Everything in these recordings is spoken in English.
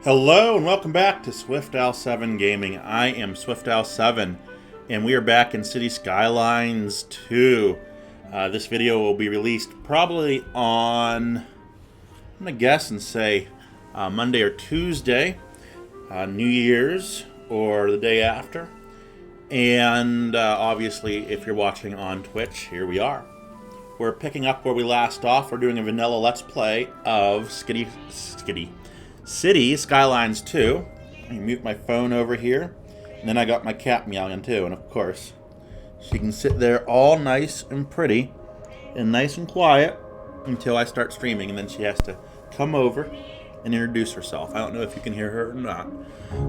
Hello and welcome back to SwiftOwl7 Gaming. I am SwiftOwl7 and we are back in City Skylines 2. This video will be released probably on, I'm going to guess and say Monday or Tuesday, New Year's or the day after. And obviously if you're watching on Twitch, here we are. We're picking up where we last off. We're doing a vanilla Let's Play of City Skylines 2. I mute my phone over here, and then I got my cat meowing too, and of course she can sit there all nice and pretty and nice and quiet until I start streaming, and then she has to come over and introduce herself. I don't know if you can hear her or not.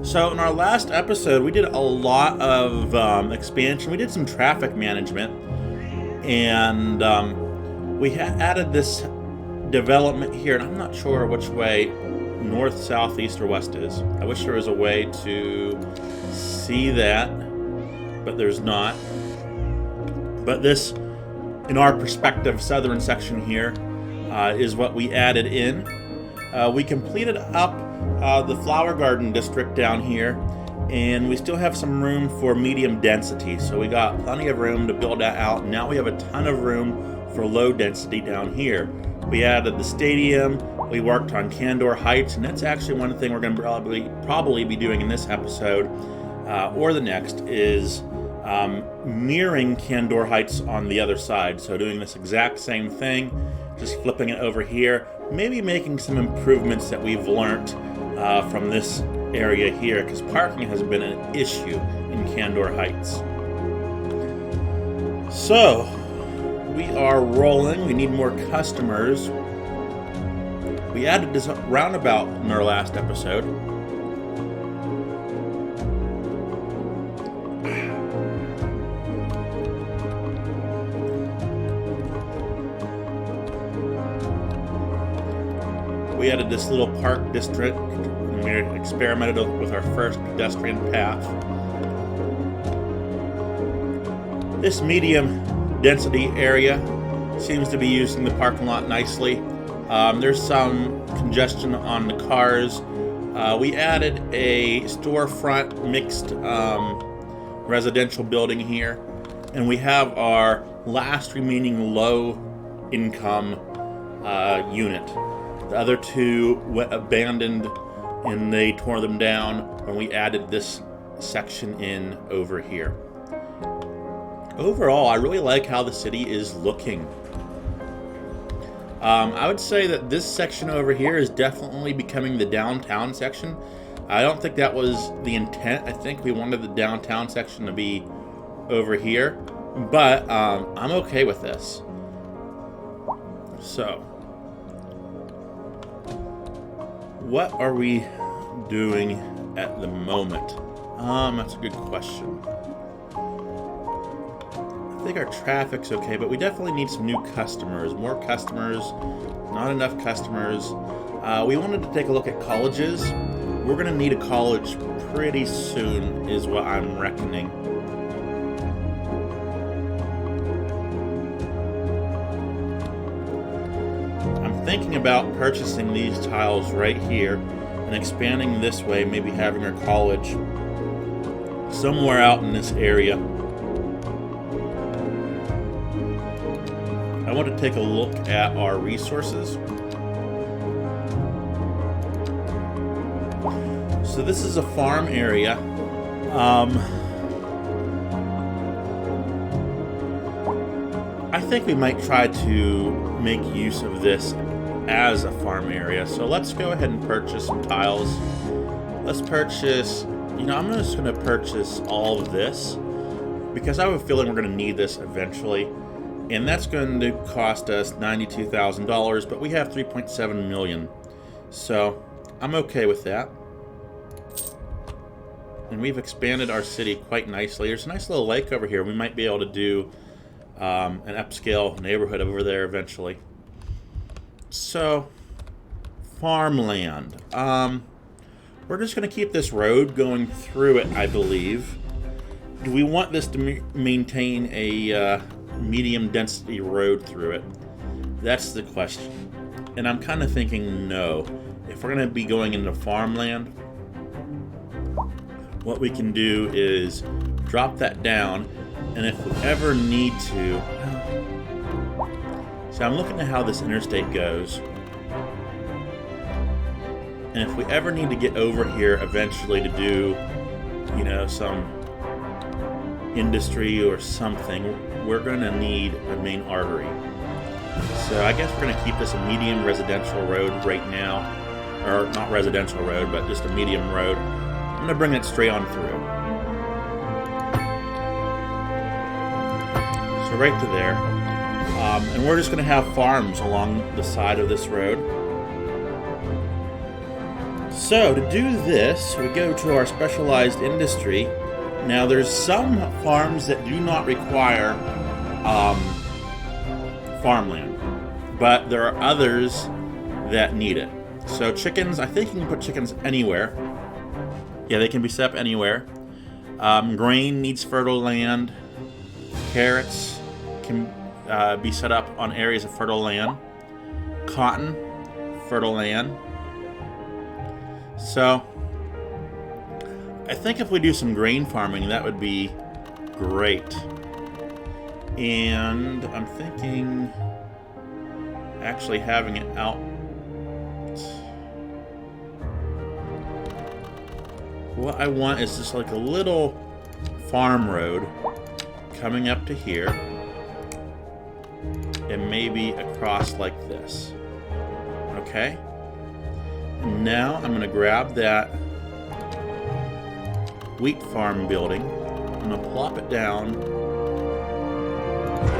So in our last episode we did a lot of expansion. We did some traffic management, and we added this development here, and I'm not sure which way north, south, east, or west is. I wish there was a way to see that, but there's not. But this, in our perspective, southern section here is what we added in. We completed up the flower garden district down here, and we still have some room for medium density, so we got plenty of room to build that out. Now we have a ton of room for low density down here. We added the stadium. We worked on Candor Heights, and that's actually one thing we're going to probably be doing in this episode or the next is mirroring Candor Heights on the other side. So doing this exact same thing, just flipping it over here, maybe making some improvements that we've learned from this area here, because parking has been an issue in Candor Heights. So we are rolling. We need more customers. We added this roundabout in our last episode. We added this little park district, and we experimented with our first pedestrian path. This medium density area seems to be using the parking lot nicely. There's some congestion on the cars. We added a storefront mixed residential building here, and we have our last remaining low income unit. The other two went abandoned and they tore them down when we added this section in over here. Overall, I really like how the city is looking. I would say that this section over here is definitely becoming the downtown section. I don't think that was the intent. I think we wanted the downtown section to be over here, but I'm okay with this. So, what are we doing at the moment? That's a good question. I think our traffic's okay, but we definitely need some new customers. More customers, not enough customers. We wanted to take a look at colleges. We're going to need a college pretty soon, is what I'm reckoning. I'm thinking about purchasing these tiles right here and expanding this way, maybe having our college somewhere out in this area. I want to take a look at our resources. So this is a farm area. I think we might try to make use of this as a farm area. So let's go ahead and purchase some tiles. Let's purchase, I'm just going to purchase all of this because I have a feeling we're going to need this eventually. And that's going to cost us $92,000, but we have $3.7 million. So I'm okay with that. And we've expanded our city quite nicely. There's a nice little lake over here. We might be able to do an upscale neighborhood over there eventually. So, farmland. We're just going to keep this road going through it, I believe. Do we want this to maintain a medium density road through it? That's the question. And I'm kind of thinking no. if we're going to be going into farmland, what we can do is drop that down, and if we ever need to, so I'm looking at how this interstate goes, and if we ever need to get over here eventually to do, you know, some industry or something, we're going to need a main artery. So I guess we're going to keep this a medium residential road right now, or not residential road, but just a medium road. I'm going to bring it straight on through. So right to there. And we're just going to have farms along the side of this road. So to do this, we go to our specialized industry. Now there's some farms that do not require farmland, but there are others that need it. So chickens, I think you can put chickens anywhere. Yeah, they can be set up anywhere. Grain needs fertile land. Carrots can be set up on areas of fertile land. Cotton, fertile land. So I think if we do some grain farming, that would be great. And I'm thinking actually having it out. What I want is just like a little farm road coming up to here and maybe across like this. Okay? And now I'm going to grab that wheat farm building. I'm going to plop it down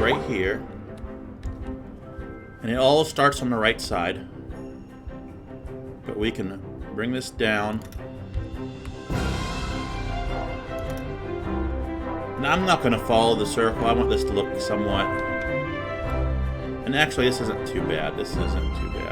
right here. And it all starts on the right side. But we can bring this down. Now I'm not going to follow the circle. I want this to look somewhat... And actually this isn't too bad. This isn't too bad.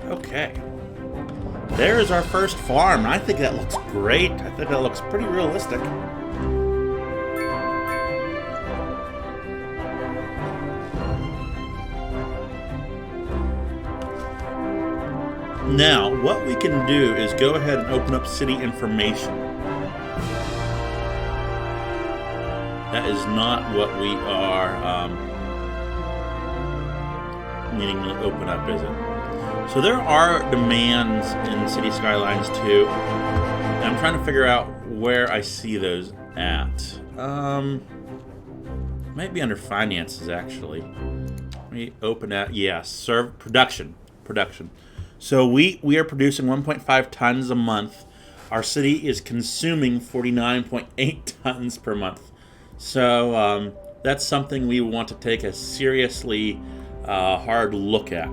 Okay. There's our first farm. I think that looks great. I think that looks pretty realistic. Now, what we can do is go ahead and open up city information. That is not what we are needing to open up, is it? So there are demands in City Skylines too. And I'm trying to figure out where I see those at. Might be under finances actually. Let me open that. Yeah, serve production. So we are producing 1.5 tons a month. Our city is consuming 49.8 tons per month. So that's something we want to take a seriously hard look at.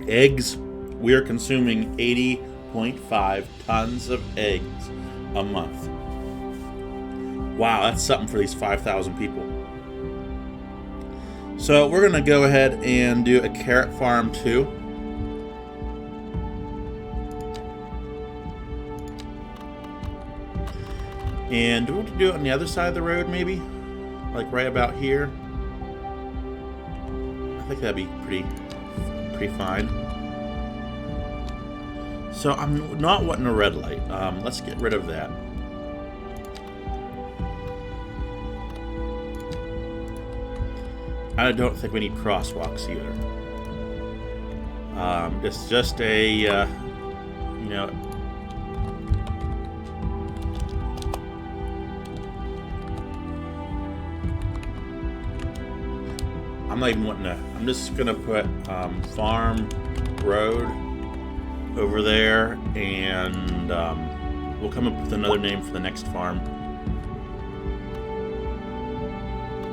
Eggs, we are consuming 80.5 tons of eggs a month. Wow, that's something for these 5,000 people. So we're going to go ahead and do a carrot farm too. And do we want to do it on the other side of the road maybe? Like right about here? I think that'd be pretty fine. So I'm not wanting a red light. Let's get rid of that. I don't think we need crosswalks either. It's just a, you know, I'm not even wanting to, I'm just gonna put farm road over there, and we'll come up with another name for the next farm.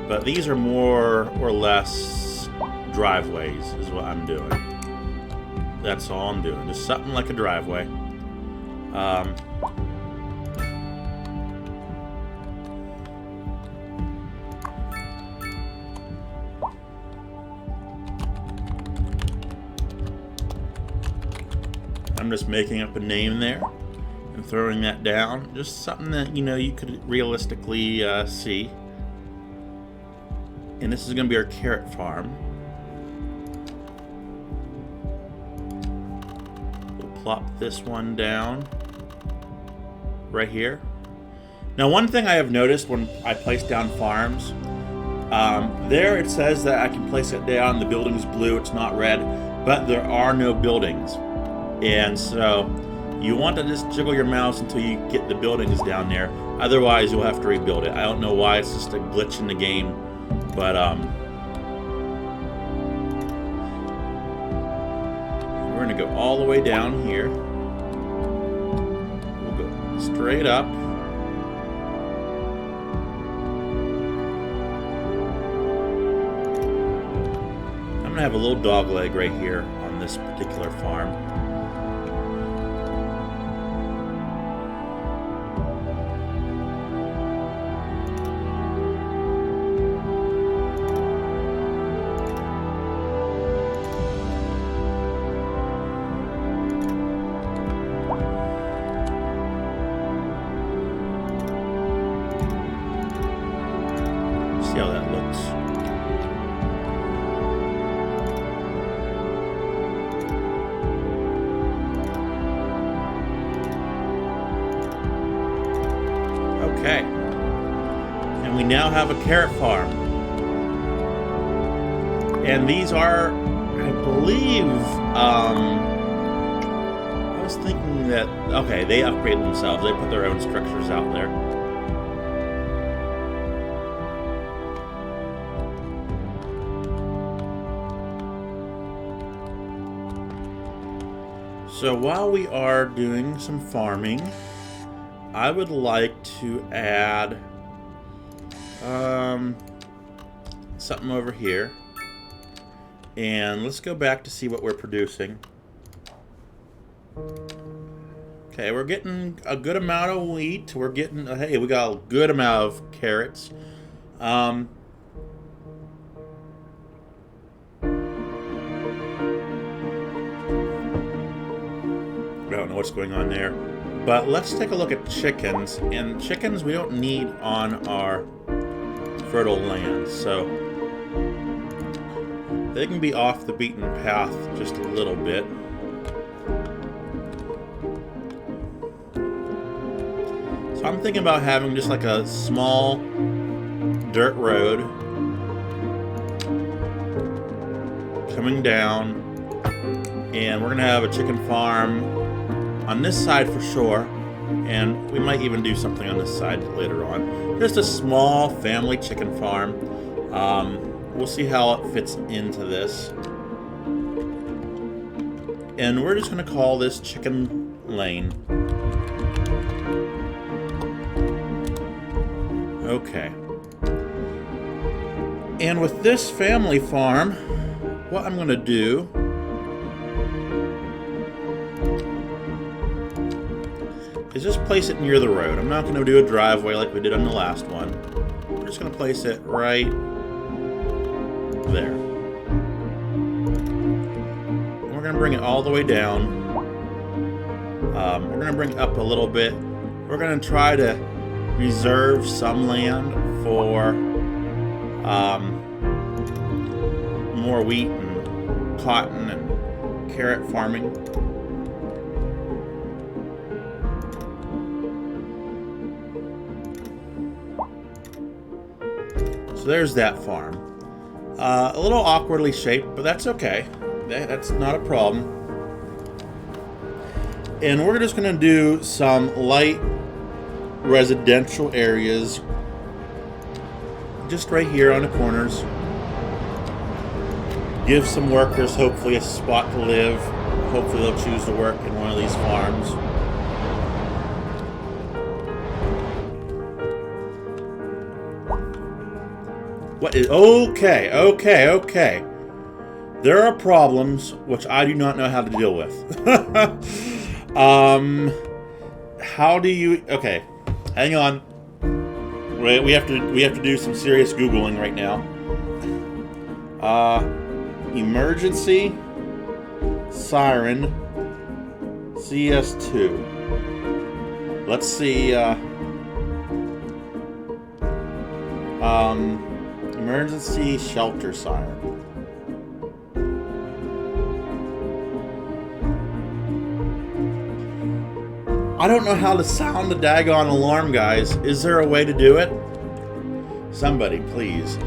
But these are more or less driveways is what I'm doing. That's all I'm doing. Just something like a driveway. I'm just making up a name there and throwing that down. Just something that, you know, you could realistically see. And this is going to be our carrot farm. We'll plop this one down right here. Now, one thing I have noticed when I place down farms, there it says that I can place it down, the building's blue, it's not red, but there are no buildings. And so you want to just jiggle your mouse until you get the buildings down there. Otherwise, you'll have to rebuild it. I don't know why, it's just a glitch in the game. But we're going to go all the way down here. We'll go straight up. I'm going to have a little dog leg right here on this particular farm. See how that looks. Okay. And we now have a carrot farm. And these are, I believe, I was thinking that, okay, they upgrade themselves. They put their own structures out there. So while we are doing some farming, I would like to add something over here. And let's go back to see what we're producing. Okay, we're getting a good amount of wheat. We're getting, hey, we got a good amount of carrots. I don't know what's going on there. But let's take a look at chickens. And chickens we don't need on our fertile land. So they can be off the beaten path just a little bit. So I'm thinking about having just like a small dirt road coming down. And we're going to have a chicken farm on this side for sure, and we might even do something on this side later on. Just a small family chicken farm. We'll see how it fits into this. And we're just going to call this Chicken Lane. Okay. And with this family farm, what I'm going to do is just place it near the road. I'm not going to do a driveway like we did on the last one. We're just going to place it right there. And we're going to bring it all the way down. We're going to bring it up a little bit. We're going to try to reserve some land for more wheat and cotton and carrot farming. So there's that farm. A little awkwardly shaped, but that's okay. That's not a problem. And we're just going to do some light residential areas just right here on the corners. Give some workers hopefully a spot to live. Hopefully they'll choose to work in one of these farms. What is... Okay. There are problems which I do not know how to deal with. How do you... Okay, hang on. We have to do some serious Googling right now. Emergency siren CS2. Let's see. Emergency shelter siren. I don't know how to sound the daggone alarm, guys. Is there a way to do it? Somebody, please.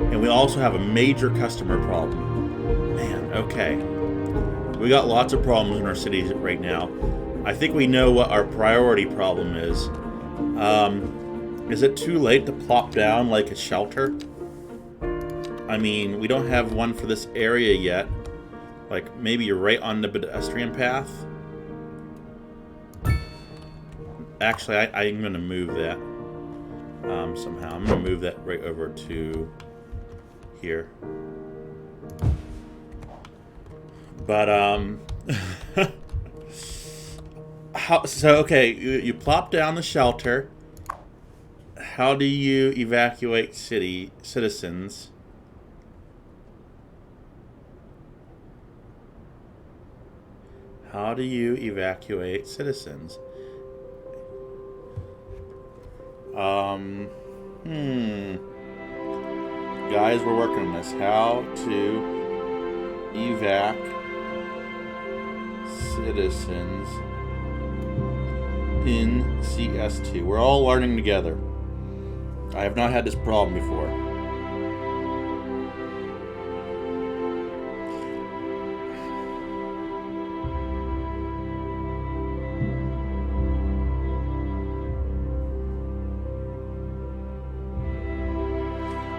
And we also have a major customer problem. Man, okay. We got lots of problems in our city right now. I think we know what our priority problem is. Is it too late to plop down like a shelter? I mean, we don't have one for this area yet. Like, maybe you're right on the pedestrian path. Actually, I'm going to move that somehow. I'm going to move that right over to here. But, okay, you plop down the shelter. How do you evacuate citizens? How do you evacuate citizens? Guys, we're working on this. How to evac citizens in CS2. We're all learning together. I have not had this problem before.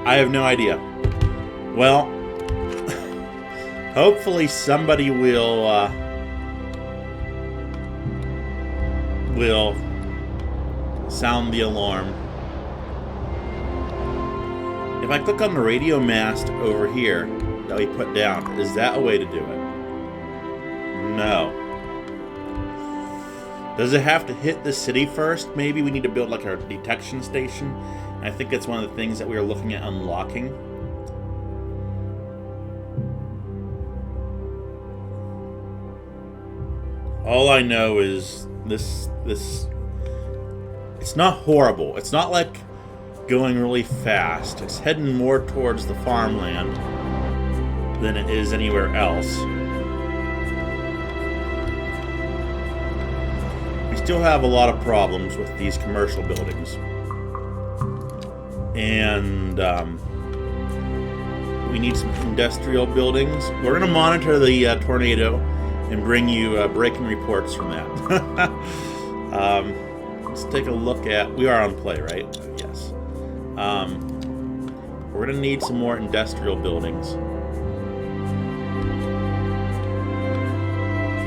I have no idea. Well, hopefully somebody will sound the alarm. If I click on the radio mast over here that we put down, is that a way to do it? No. Does it have to hit the city first? Maybe we need to build like a detection station. I think that's one of the things that we are looking at unlocking. All I know is this it's not horrible. It's not like going really fast. It's heading more towards the farmland than it is anywhere else. We still have a lot of problems with these commercial buildings. And we need some industrial buildings. We're going to monitor the tornado and bring you breaking reports from that. Let's take a look at... We are on play, right? Yes. We're going to need some more industrial buildings.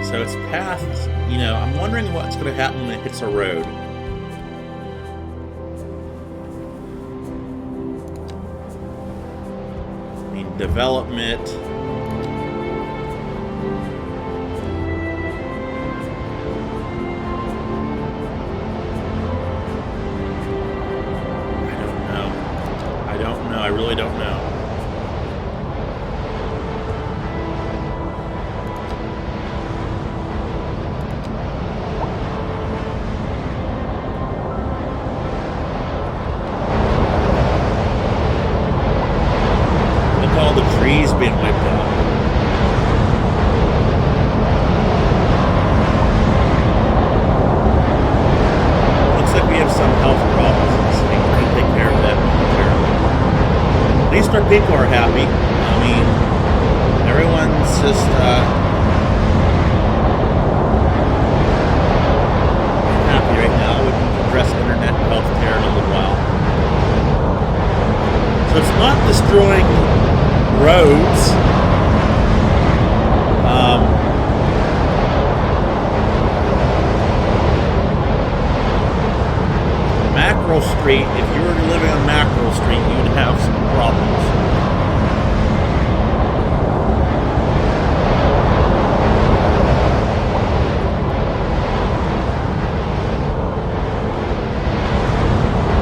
So it's past, you know, I'm wondering what's going to happen when it hits a road. I mean, development. I really don't know. Look at all the trees being wiped out. Looks like we have some health problems in the city. We're going to take care of that momentarily. At least our people are happy. I mean, everyone's just happy right now. We can address internet and healthcare in a little while. So it's not destroying roads. Mackerel Street, if you were living on Mackerel Street, you'd have some problems.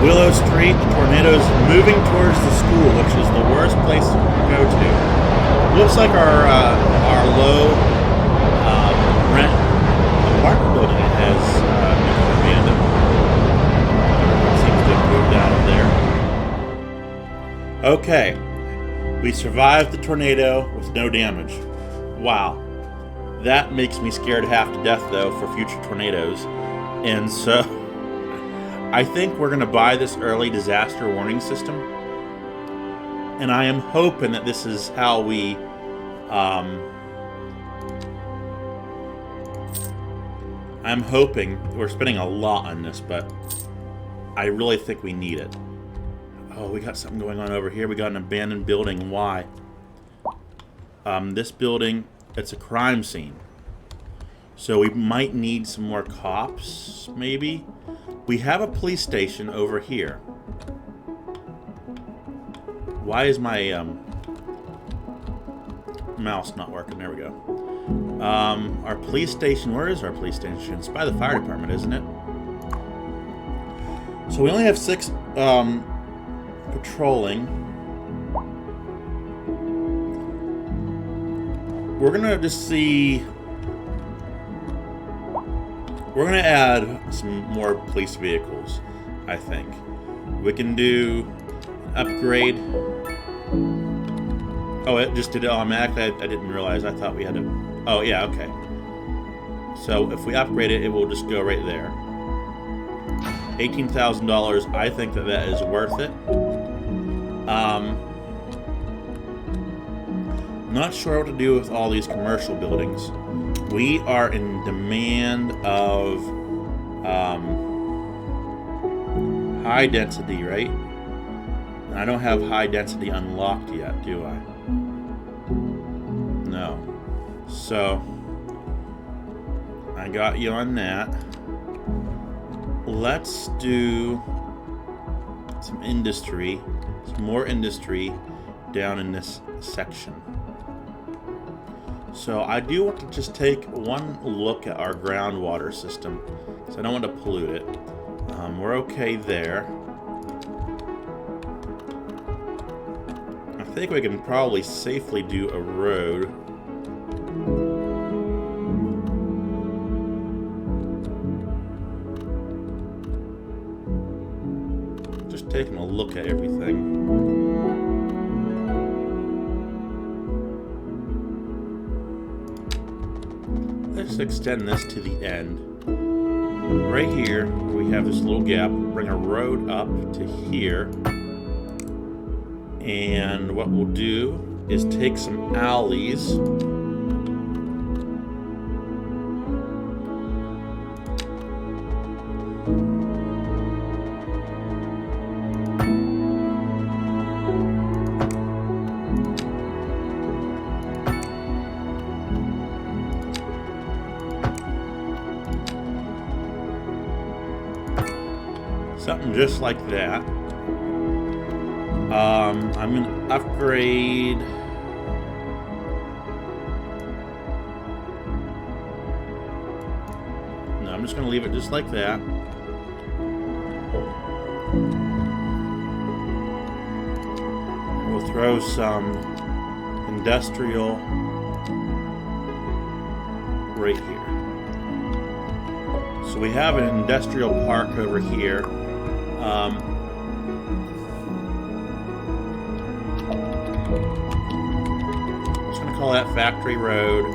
Willow Street, the tornado's moving towards the school, which is the worst place to go to. Looks like our low rent apartment building has been abandoned. Everyone seems to have moved out of there. Okay, we survived the tornado with no damage. Wow, that makes me scared half to death though for future tornadoes, and so. I think we're going to buy this early disaster warning system, and I am hoping that this is how we I'm hoping we're spending a lot on this, but I really think we need it. Oh, we got something going on over here. We got an abandoned building. Why? This building, it's a crime scene. So we might need some more cops, maybe? We have a police station over here. Why is my mouse not working? There we go. Our police station, where is our police station? It's by the fire department, isn't it? So we only have 6 patrolling. We're gonna just see. We're going to add some more police vehicles, I think. We can do upgrade. Oh, it just did it automatically? I didn't realize. I thought we had to... Oh, yeah, okay. So if we upgrade it, it will just go right there. $18,000. I think that is worth it. Not sure what to do with all these commercial buildings. We are in demand of high density, right? And I don't have high density unlocked yet, do I? No. So, I got you on that. Let's do some industry, some more industry down in this section. So I do want to just take one look at our groundwater system, because I don't want to pollute it. We're okay there. I think we can probably safely do a road. Just taking a look at everything. Let's extend this to the end. Right here, we have this little gap. Bring a road up to here. And what we'll do is take some alleys. Something just like that. I'm going to upgrade. No, I'm just going to leave it just like that. We'll throw some industrial right here. So we have an industrial park over here. I'm just going to call that Factory Road.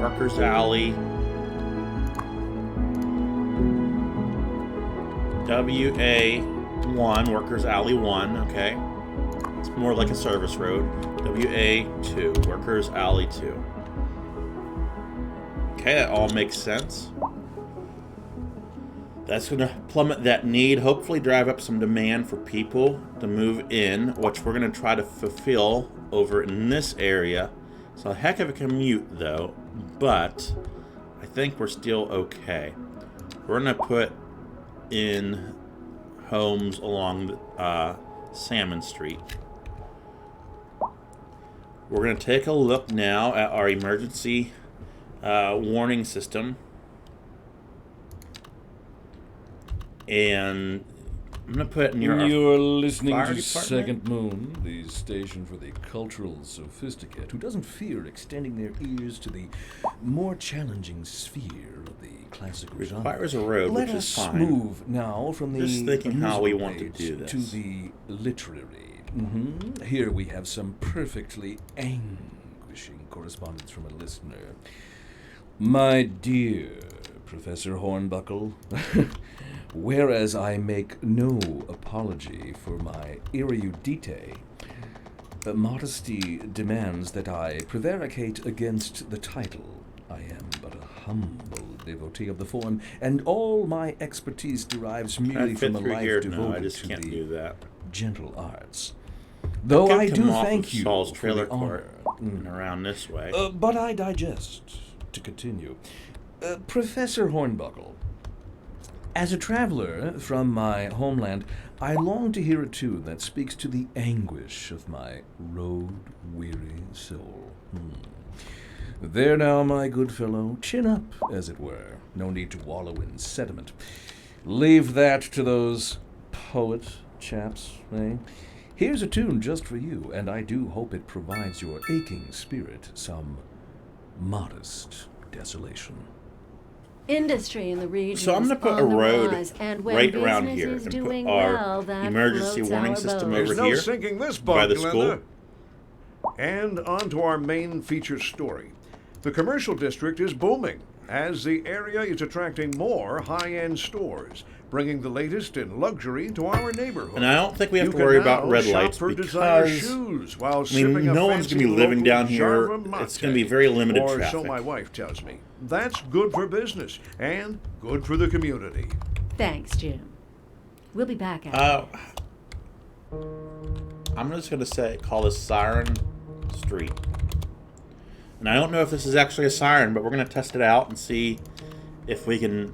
Workers Alley. WA1, Workers Alley 1, okay. It's more like a service road. WA2, Workers Alley 2. Okay, that all makes sense. That's going to plummet that need, hopefully drive up some demand for people to move in, which we're going to try to fulfill over in this area. It's a heck of a commute, though, but I think we're still okay. We're going to put in homes along Salmon Street. We're going to take a look now at our emergency warning system. And I'm going to put near our You're listening fire to department. Second Moon, the station for the cultural sophisticate who doesn't fear extending their ears to the more challenging sphere of the classical genre. Requires a road, Let which us is fine. move now from the Just thinking how we want to page do this. to the literary. Here we have some perfectly anguishing correspondence from a listener. My dear Professor Hornbuckle, whereas I make no apology for my erudite, modesty demands that I prevaricate against the title. I am but a humble devotee of the form, and all my expertise derives merely from a life devoted to the gentle arts. Though I do thank you Saul's for trailer the honor. court and around this way. But I digest. To continue. Professor Hornbuckle, as a traveler from my homeland, I long to hear a tune that speaks to the anguish of my road-weary soul. There now, my good fellow, chin up, as it were. No need to wallow in sediment. Leave that to those poet chaps, eh? Here's a tune just for you, and I do hope it provides your aching spirit some modest desolation. Industry in the region. So I'm going to put a road right around here and put our emergency warning system over There's no here sinking this by boat, the school. Glenda. And on to our main feature story. The commercial district is booming as the area is attracting more high-end stores, bringing the latest in luxury to our neighborhood. And I don't think we have You to can worry now about red shop lights for designer because shoes while I mean, no one's going to be living down here. It's going to be very limited or traffic. so my wife tells me. That's good for business and good for the community. Thanks, Jim. We'll be back after. I'm just going to call this Siren Street. And I don't know if this is actually a siren, but we're going to test it out and see if we can,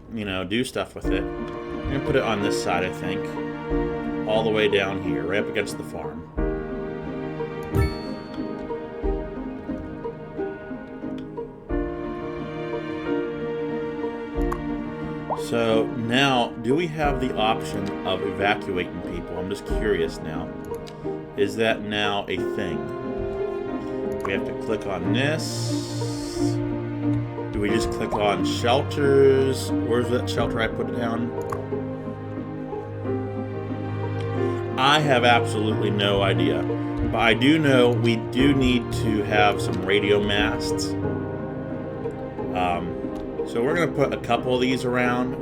do stuff with it. I'm going to put it on this side, I think. All the way down here, right up against the farm. So now, do we have the option of evacuating people? I'm just curious now. Is that now a thing? We have to click on this. Do we just click on shelters? Where's that shelter I put down? I have absolutely no idea. But I do know we do need to have some radio masts. So we're going to put a couple of these around.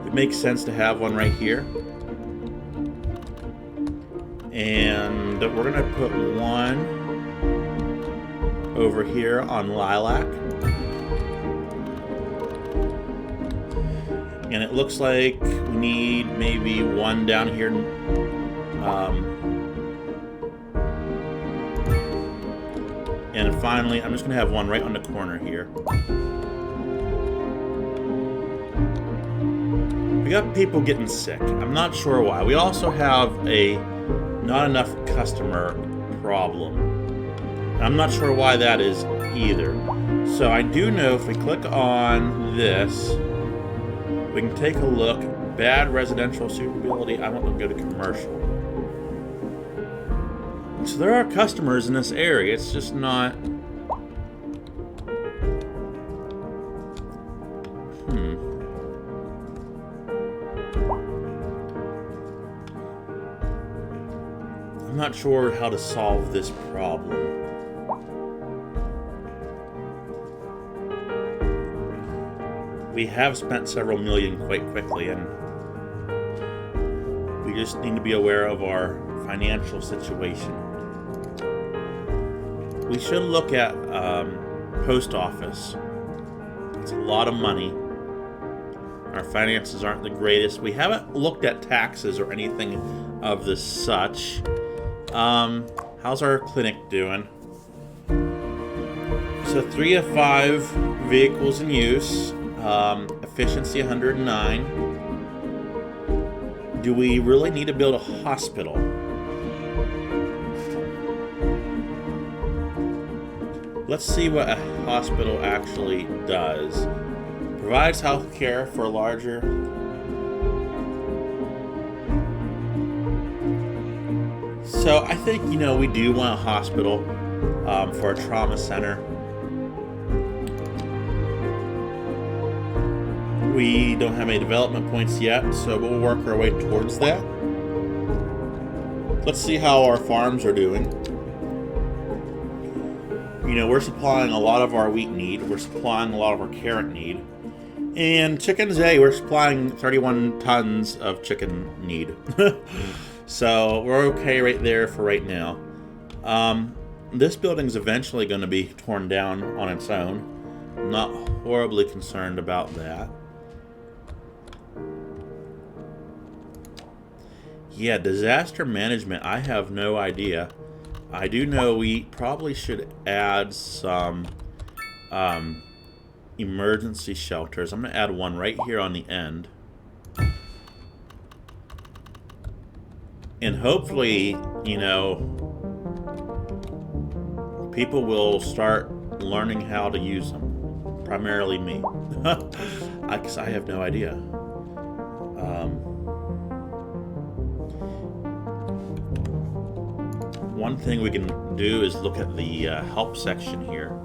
It makes sense to have one right here. And we're going to put one over here on Lilac. And it looks like we need maybe one down here. And finally, I'm just going to have one right on the corner here. We got people getting sick. I'm not sure why. We also have a not enough customer problem. I'm not sure why that is either. So I do know if we click on this, we can take a look. Bad residential suitability. I want to go to commercial. So there are customers in this area. It's just not. I'm not sure how to solve this problem. We have spent several million quite quickly, and we just need to be aware of our financial situation. We should look at post office. It's a lot of money. Our finances aren't the greatest. We haven't looked at taxes or anything of the such. How's our clinic doing? So 3 of 5 vehicles in use. Efficiency 109. Do we really need to build a hospital? Let's see what a hospital actually does. Provides health care for larger. So I think, we do want a hospital for a trauma center. We don't have any development points yet, so we'll work our way towards that. Let's see how our farms are doing. We're supplying a lot of our wheat need. We're supplying a lot of our carrot need. And chickens, we're supplying 31 tons of chicken need. So we're okay right there for right now. This building's eventually going to be torn down on its own. I'm not horribly concerned about that. Yeah, disaster management, I have no idea. I do know we probably should add some emergency shelters. I'm going to add one right here on the end. And hopefully, people will start learning how to use them. Primarily me. Because I have no idea. One thing we can do is look at the help section here.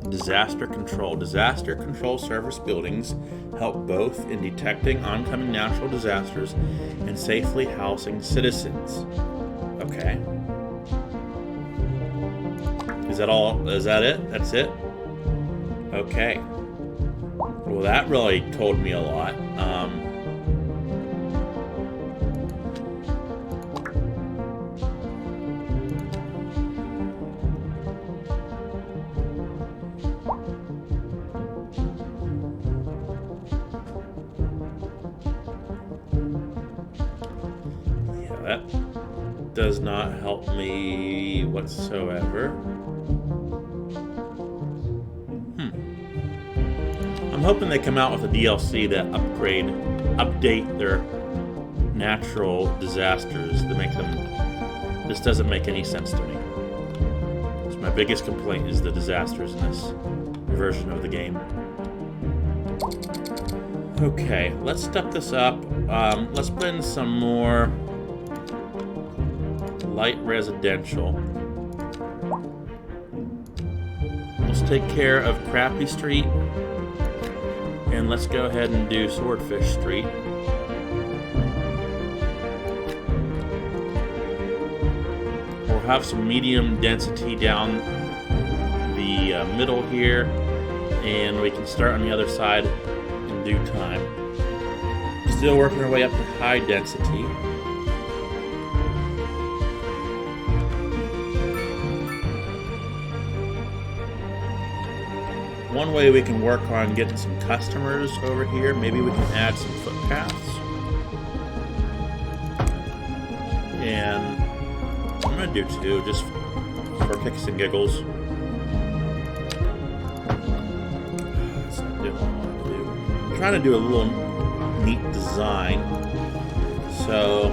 Disaster control. Disaster control service buildings help both in detecting oncoming natural disasters and safely housing citizens. Okay. Is that all? Is that it? That's it? Okay. Well, that really told me a lot. That does not help me whatsoever. I'm hoping they come out with a DLC that update their natural disasters to make them. This doesn't make any sense to me. So my biggest complaint is the disasters in this version of the game. Okay, let's step this up. Let's put in some more light residential. Let's take care of Crappy Street. And let's go ahead and do Swordfish Street. We'll have some medium density down the middle here. And we can start on the other side in due time. Still working our way up to high density. One way we can work on getting some customers over here, maybe we can add some footpaths. And I'm going to do 2 just for kicks and giggles. That's not doing what I want to do. I'm trying to do a little neat design. So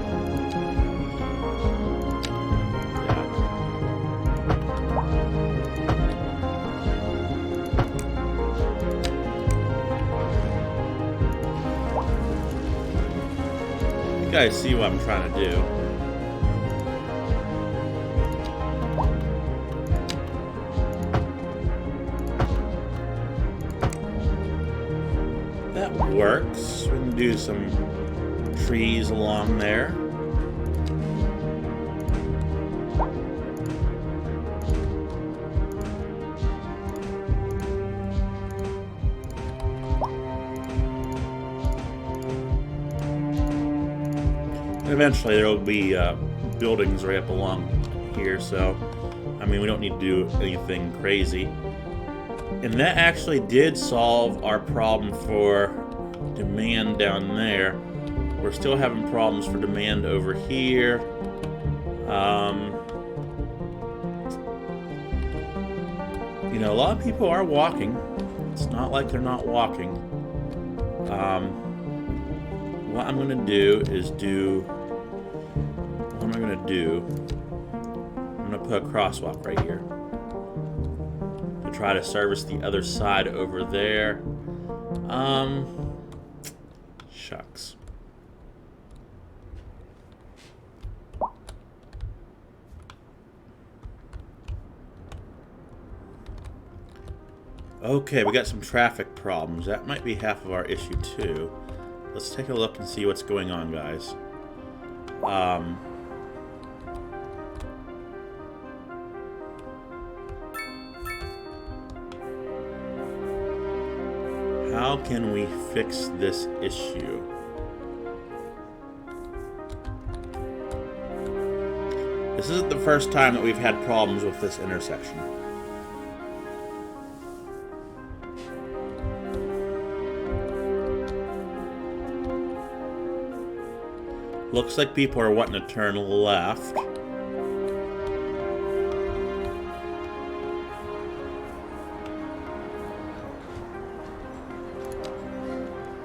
you guys see what I'm trying to do. That works. We can do some trees along there. Eventually there will be buildings right up along here, so I mean we don't need to do anything crazy. And that actually did solve our problem for demand down there. We're still having problems for demand over here. You know, a lot of people are walking. It's not like they're not walking. What I'm going to do is what am I going to do? I'm going to put a crosswalk right here to try to service the other side over there. Shucks. Okay, we got some traffic problems. That might be half of our issue too. Let's take a look and see what's going on, guys. How can we fix this issue? This isn't the first time that we've had problems with this intersection. Looks like people are wanting to turn left.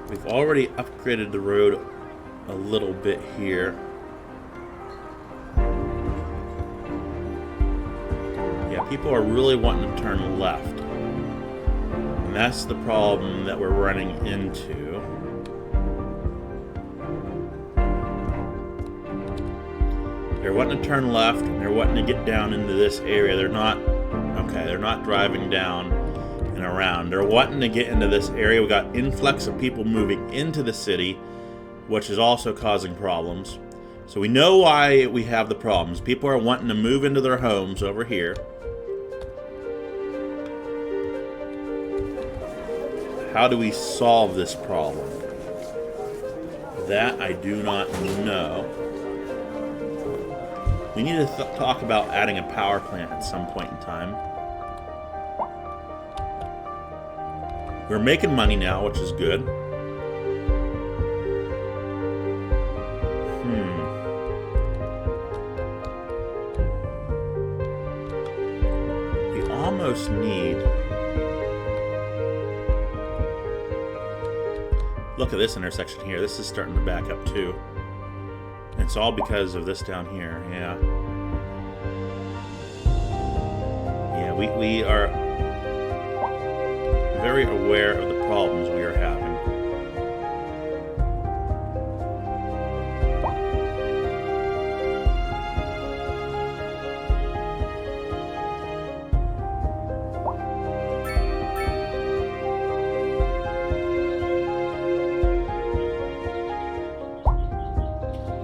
We've already upgraded the road a little bit here. Yeah, people are really wanting to turn left. And that's the problem that we're running into. They're wanting to turn left, and they're wanting to get down into this area. They're not driving down and around. They're wanting to get into this area. We got influx of people moving into the city, which is also causing problems. So we know why we have the problems. People are wanting to move into their homes over here. How do we solve this problem? That I do not know. We need to talk about adding a power plant at some point in time. We're making money now, which is good. We almost need... Look at this intersection here. This is starting to back up too. It's all because of this down here, yeah. Yeah, we are very aware of the problems we are having.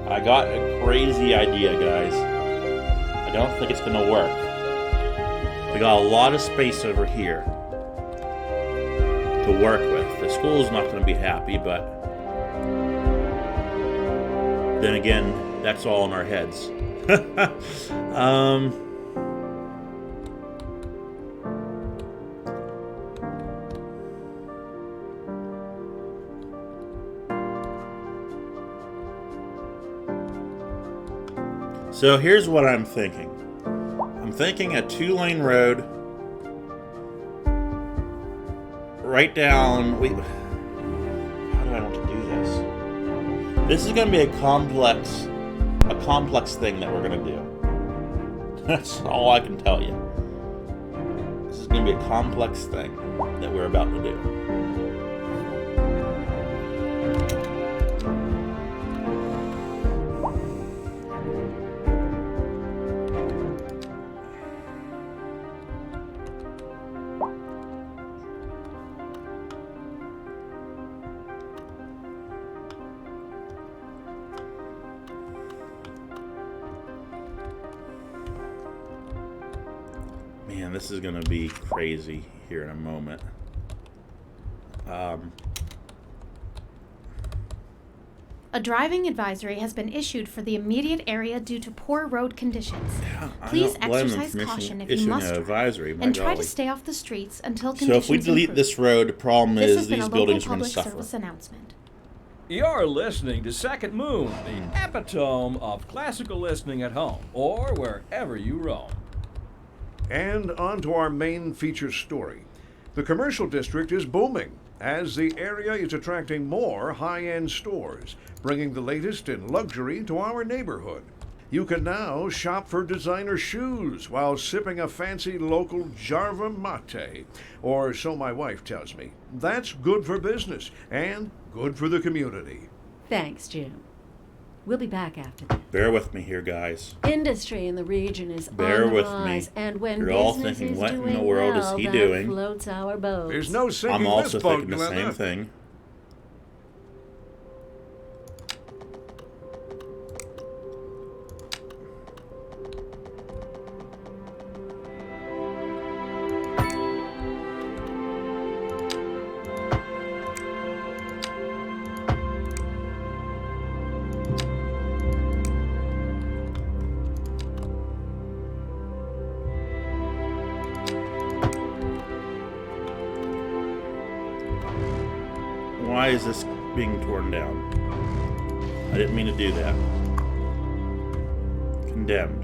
I got a crazy idea, guys. I don't think it's gonna work. We got a lot of space over here to work with. The school's not gonna be happy, but then again, that's all in our heads. So here's what I'm thinking. I'm thinking a 2-lane road right down. How do I want to do this? This is going to be a complex thing that we're going to do. That's all I can tell you. This is going to be a complex thing that we're about to do. Man, this is going to be crazy here in a moment. A driving advisory has been issued for the immediate area due to poor road conditions. Please exercise caution if you must drive, and try to stay off the streets until conditions So if we delete improve. this road, the problem This is has been these a buildings local are going to public suffer. service announcement. You're listening to Second Moon, the epitome of classical listening at home or wherever you roam. And on to our main feature story. The commercial district is booming as the area is attracting more high-end stores, bringing the latest in luxury to our neighborhood. You can now shop for designer shoes while sipping a fancy local Jarva mate, or so my wife tells me. That's good for business and good for the community. Thanks, Jim. We'll be back after this. Bear with me here, guys. Industry in the region is Bear on the with rise, me. and when You're all business thinking, is what in doing the world is well, he that doing? floats our boats. There's no sinking I'm also this boat, thinking the same Glenna. thing. Why is this being torn down? I didn't mean to do that. Condemned.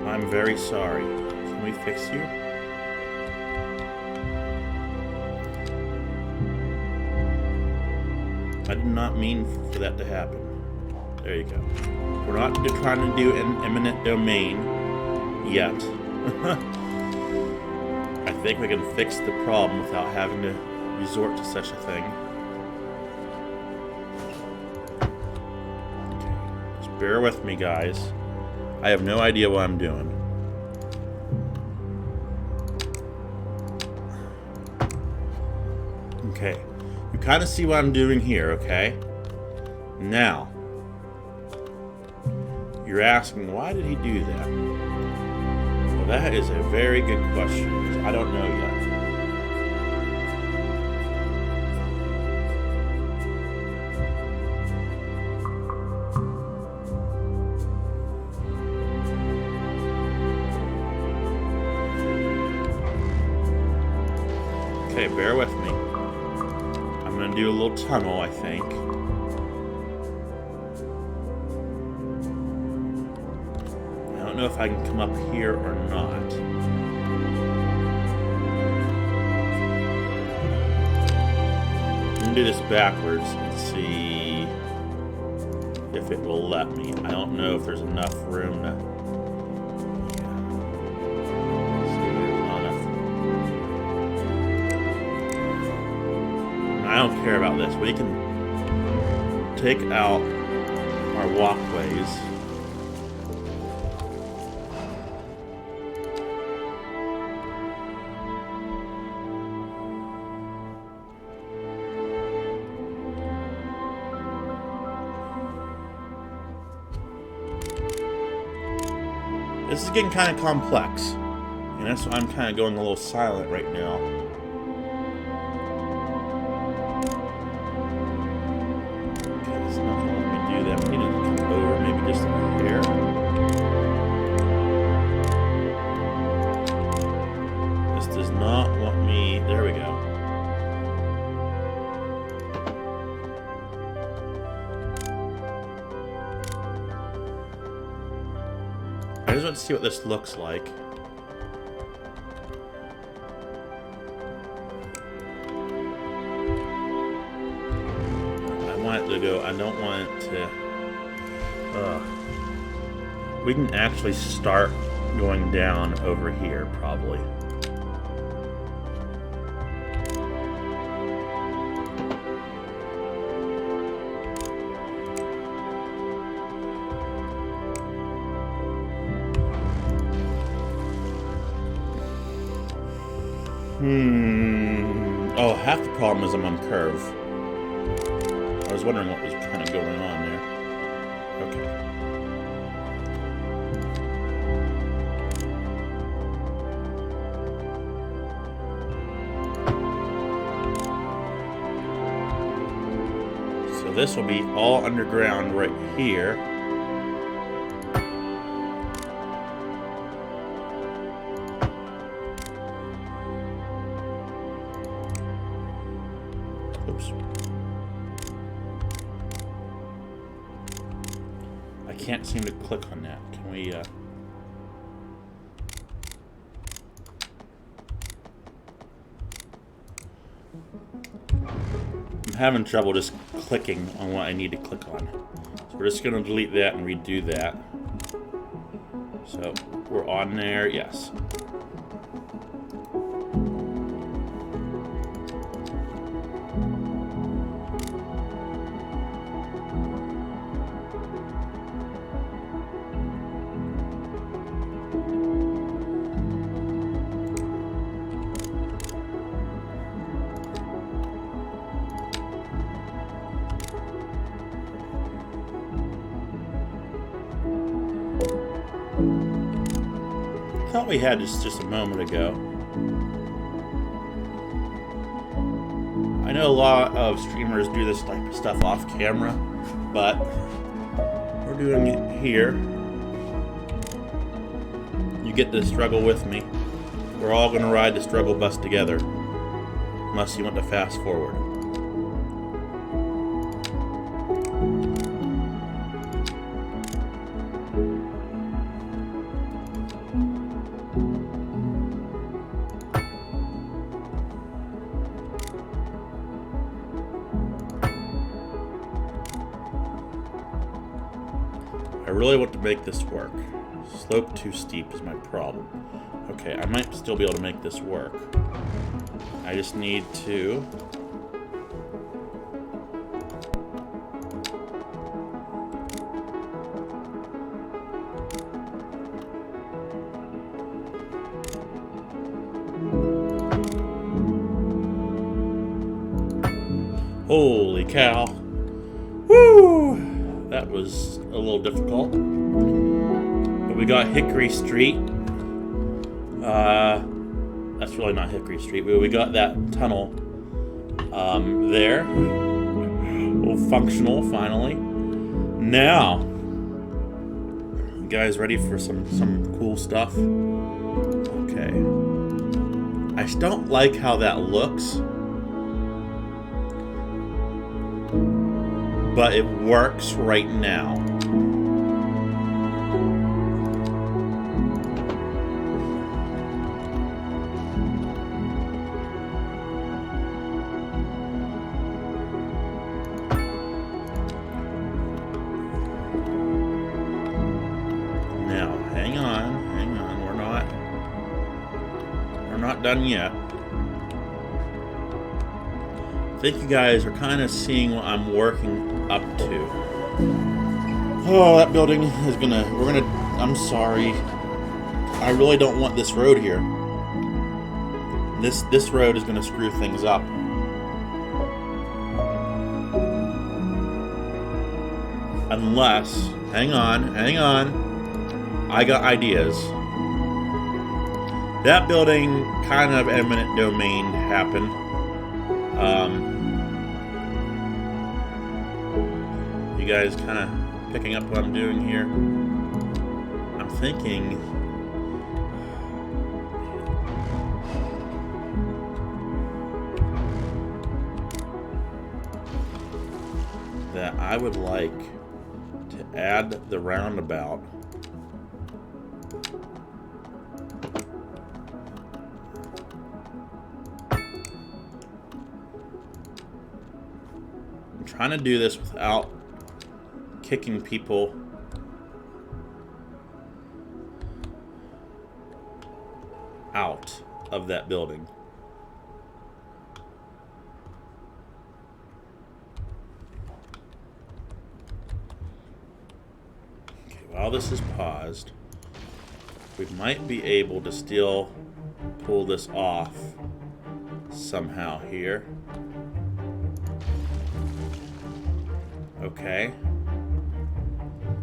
I'm very sorry. Can we fix you? I did not mean for that to happen. There you go. We're not trying to do an eminent domain yet. I think we can fix the problem without having to resort to such a thing. Okay. Just bear with me, guys. I have no idea what I'm doing. Okay. You kind of see what I'm doing here, okay? Now, you're asking, why did he do that? Well, that is a very good question, because I don't know yet. Okay, bear with me. I'm going to do a little tunnel, I think. I don't know if I can come up here or not. I'm going to do this backwards and see if it will let me. I don't know if there's enough room to... I don't care about this. We can take out our walkways. This is getting kind of complex, and that's why I'm kind of going a little silent right now. Just a hair. This does not want me. There we go. I just want to see what this looks like. I want it to go. I don't want it to. We can actually start going down over here, probably. Oh, half the problem is I'm on curve. I was wondering what was kind of going on there. Okay. this will be all underground right here. Oops. I can't seem to click on that. Can we, I'm having trouble just clicking on what I need to click on. So we're just going to delete that and redo that. So we're on there, yes. I thought we had this just a moment ago. I know a lot of streamers do this type of stuff off camera, but we're doing it here. You get to struggle with me. We're all going to ride the struggle bus together, unless you want to fast forward. I really want to make this work. Slope too steep is my problem. Okay, I might still be able to make this work. I just need to... Holy cow. Woo! That was a little difficult. But we got Hickory Street. That's really not Hickory Street, but we got that tunnel there. All functional, finally. Now, you guys ready for some cool stuff? Okay. I just don't like how that looks. But it works right now. Now, hang on. We're not done yet. I think you guys are kind of seeing what I'm working up to. Oh, that building is I'm sorry. I really don't want this road here. This road is gonna screw things up. Unless, hang on. I got ideas. That building kind of eminent domain happened. You guys kind of picking up what I'm doing here? I'm thinking that I would like to add the roundabout I'm trying to do this without kicking people out of that building. Okay, while this is paused, we might be able to still pull this off somehow here. Okay.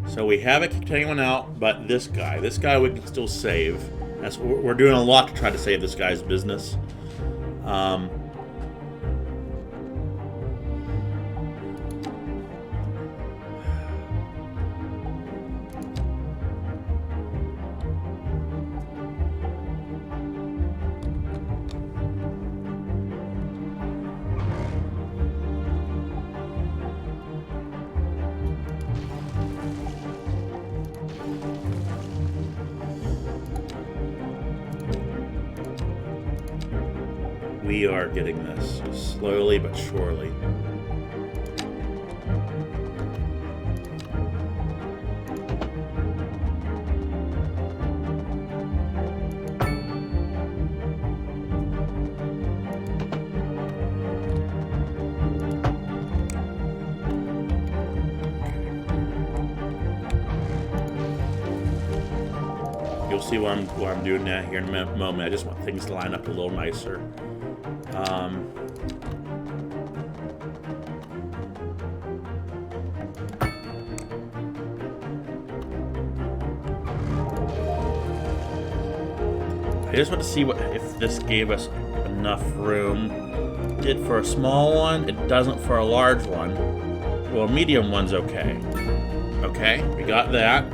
So we haven't kicked anyone out, but this guy we can still save. We're doing a lot to try to save this guy's business. We are getting this slowly but surely. You'll see what I'm doing now here in a moment. I just want things to line up a little nicer. I just want to see if this gave us enough room. It did for a small one. It doesn't for a large one. Well, a medium one's okay. Okay, we got that.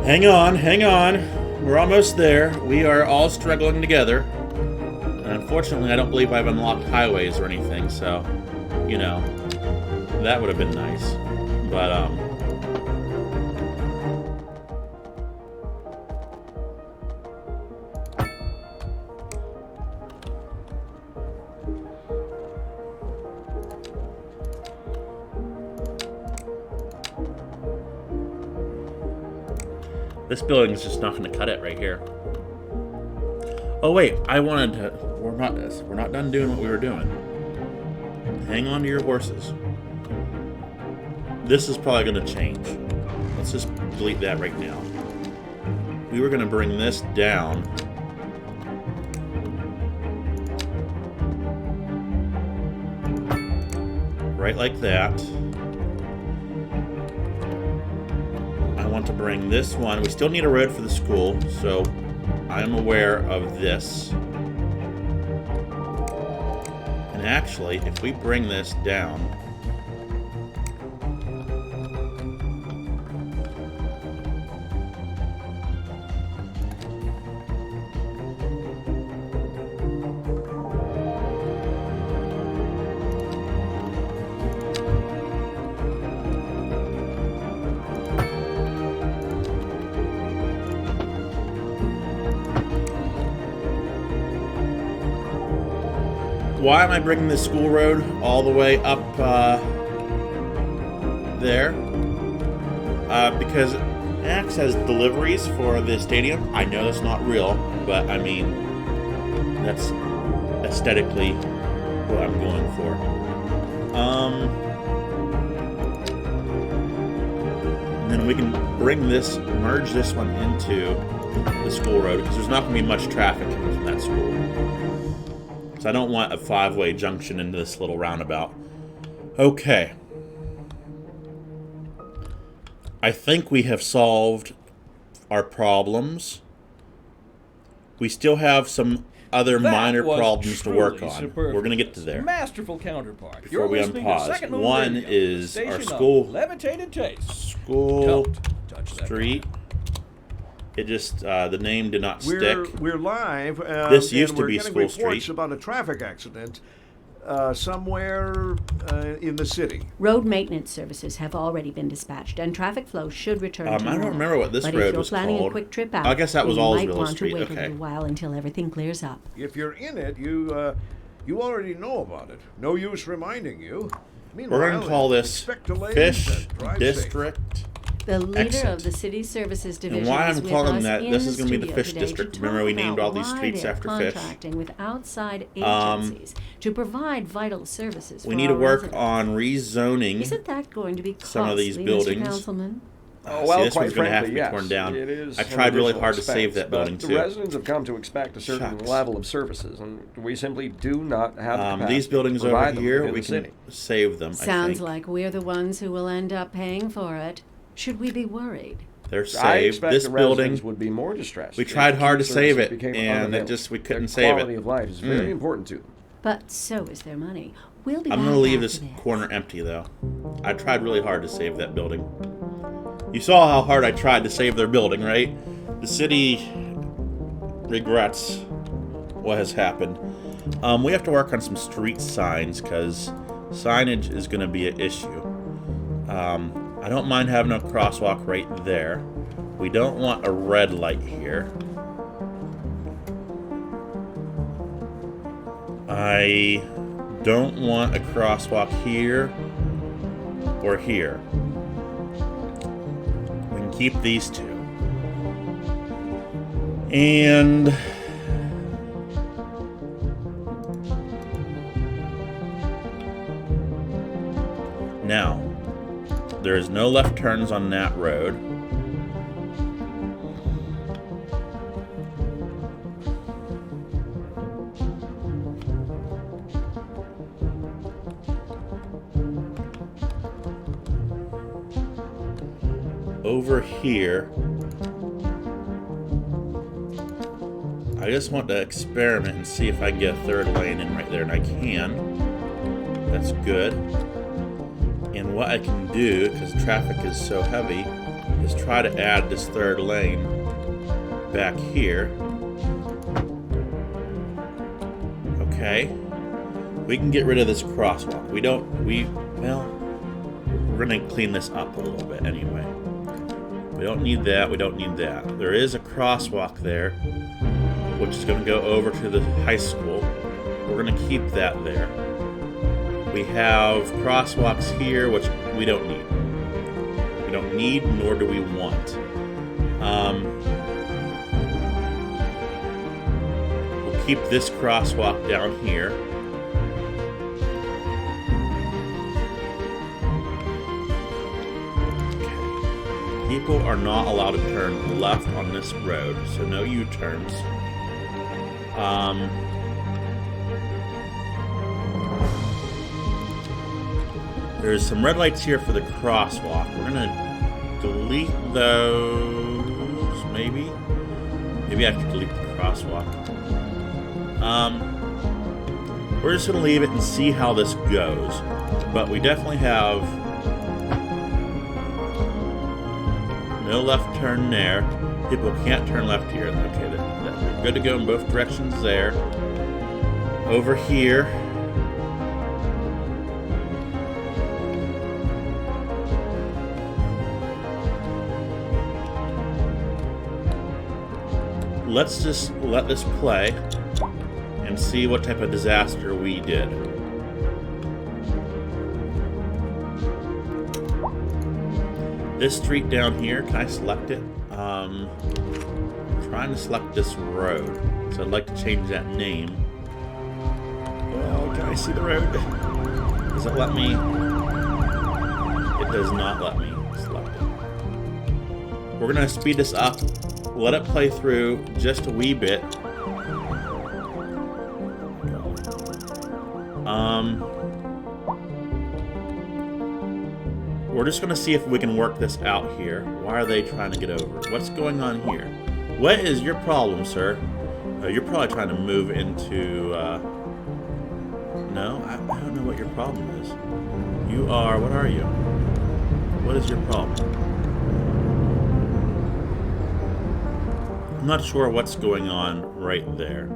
Hang on, hang on. We're almost there. We are all struggling together. And unfortunately, I don't believe I've unlocked highways or anything, so, you know, that would have been nice. But, this building is just not going to cut it right here. Oh wait, I wanted to. We're not done doing what we were doing. Hang on to your horses. This is probably going to change. Let's just delete that right now. We were going to bring this down. Right like that. I want to bring this one. We still need a road for the school, so I am aware of this. And actually, if we bring this down, why am I bringing this school road all the way up there? Because it acts as deliveries for the stadium. I know that's not real, but I mean, that's aesthetically what I'm going for. And then we can bring this, merge this one into the school road, because there's not going to be much traffic coming from that school. So I don't want a 5-way junction into this little roundabout. Okay. I think we have solved our problems. We still have some other minor problems to work on. We're going to get to there. Masterful counterpart. Before You're we listening to unpause. Second Moon One Radio, is station our of school levitated taste. School Don't touch that street. It just, the name did not stick. We're live. This used to we're be getting School reports Street. about a traffic accident somewhere in the city. Road maintenance services have already been dispatched, and traffic flow should return I tomorrow. don't remember what this but road if you're was planning called. a quick trip out, I guess that was you might Allsville want Street. to wait Okay. a little while until everything clears up. If you're in it, you already know about it. No use reminding you. Meanwhile, We're going to call this expect delays Fish and drive District. The leader Exit. of the City Services Division And why is I'm with calling us that, in this the is going to be the studio Fish today District. to Remember, talk we named about all these why streets they're after fish. contracting with outside agencies to provide vital services. We for need to our work residents. on rezoning Isn't that going to be costly, some of these Mr. buildings. Councilman? Oh, See, this quite one's going to have to frankly, be yes. torn down. It is I an tried really additional hard to save expense, that but building, the too. residents have come to expect a certain Shucks. level of services, and we simply do not have the capacity These buildings to over provide them here, within we the can city. save them, I Sounds think. like we're the ones who will end up paying for it. Should we be worried? They're I saved. expect This the building, residents would be more distressed. we if tried hard to key save services it, became and it unavailable. just, we couldn't Their save quality it. of life is very important to them. But so is their money. We'll be I'm back going to leave after this this. corner empty, though. I tried really hard to save that building. You saw how hard I tried to save their building, right? The city regrets what has happened. We have to work on some street signs, because signage is going to be an issue. I don't mind having a crosswalk right there. We don't want a red light here. I don't want a crosswalk here or here. We can keep these two. And now, there is no left turns on that road. Over here, I just want to experiment and see if I can get a third lane in right there, and I can. That's good. And what I can do, because traffic is so heavy, is try to add this third lane back here. Okay. We can get rid of this crosswalk. We're going to clean this up a little bit anyway. We don't need that. We don't need that. There is a crosswalk there, which is going to go over to the high school. We're going to keep that there. We have crosswalks here, which we don't need. We don't need, nor do we want. We'll keep this crosswalk down here. People are not allowed to turn left on this road, so no U-turns. There's some red lights here for the crosswalk. We're gonna delete those, maybe? Maybe I have to delete the crosswalk. We're just gonna leave it and see how this goes. But we definitely have no left turn there. People can't turn left here. Okay, we're good to go in both directions there. Over here. Let's just let this play and see what type of disaster we did. This street down here, can I select it? I'm trying to select this road, so I'd like to change that name. Well, can I see the road? Does it let me? It does not let me select it. We're gonna speed this up, let it play through just a wee bit. We're just going to see if we can work this out here. Why are they trying to get over? What's going on here? What is your problem, sir? You're probably trying to move into... No, I don't know what your problem is. You are... What are you? What is your problem? I'm not sure what's going on right there.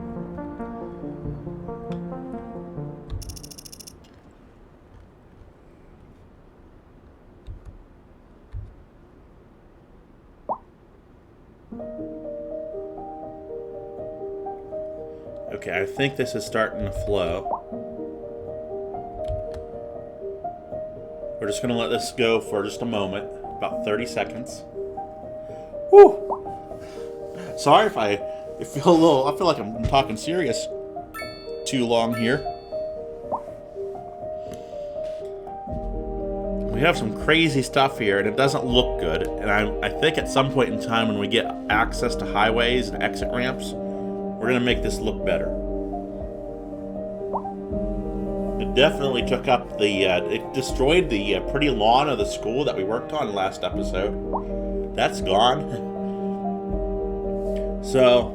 Okay, I think this is starting to flow. We're just going to let this go for just a moment, about 30 seconds. Whew! Sorry if I feel like I'm talking serious too long here. We have some crazy stuff here, and it doesn't look good. And I think at some point in time when we get access to highways and exit ramps, we're going to make this look better. It definitely took up the... it destroyed the pretty lawn of the school that we worked on last episode. That's gone. So,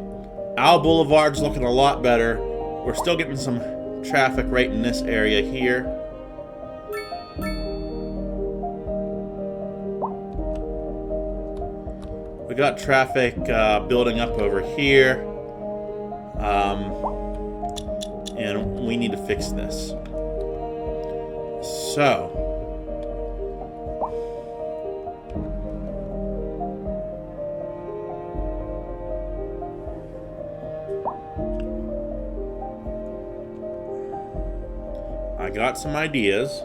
Owl Boulevard's looking a lot better. We're still getting some traffic right in this area here. We got traffic building up over here. And we need to fix this. So... I got some ideas.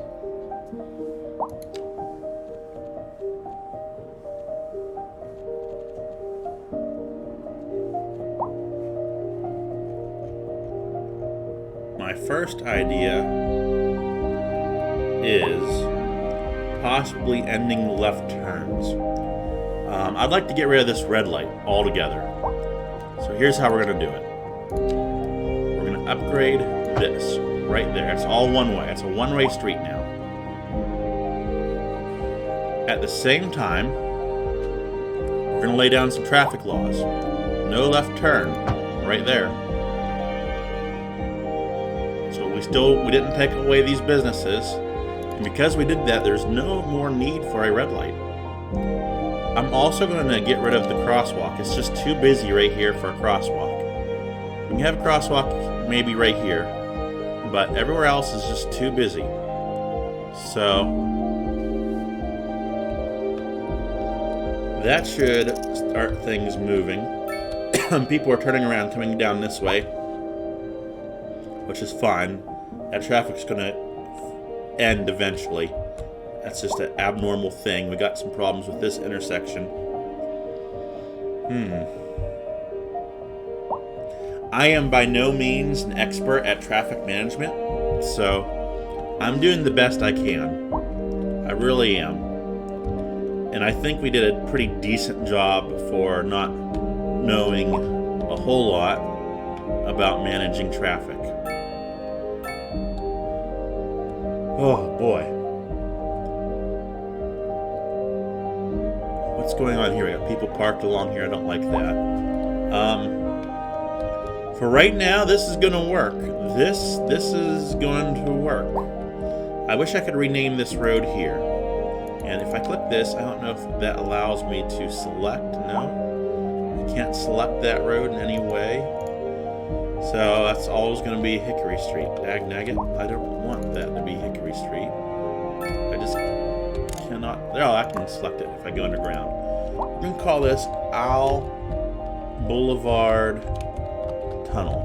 My first idea is possibly ending left turns. I'd like to get rid of this red light altogether. So here's how we're going to do it. We're going to upgrade this right there. It's all one way. It's a one-way street now. At the same time, we're going to lay down some traffic laws. No left turn right there. So we didn't take away these businesses. And because we did that, there's no more need for a red light. I'm also going to get rid of the crosswalk. It's just too busy right here for a crosswalk. We can have a crosswalk maybe right here, but everywhere else is just too busy. So that should start things moving. People are turning around, coming down this way, which is fine. That traffic's going to end eventually. That's just an abnormal thing. We got some problems with this intersection. I am by no means an expert at traffic management, so I'm doing the best I can. I really am. And I think we did a pretty decent job for not knowing a whole lot about managing traffic. Oh boy. What's going on here? We got people parked along here. I don't like that. For right now, this is going to work. This is going to work. I wish I could rename this road here. And if I click this, I don't know if that allows me to select. No. I can't select that road in any way. So that's always going to be Hickory Street. Dag nugget. I don't want that to be Hickory Street. I just cannot. Oh, I can select it if I go underground. We're going to call this Owl Boulevard Tunnel.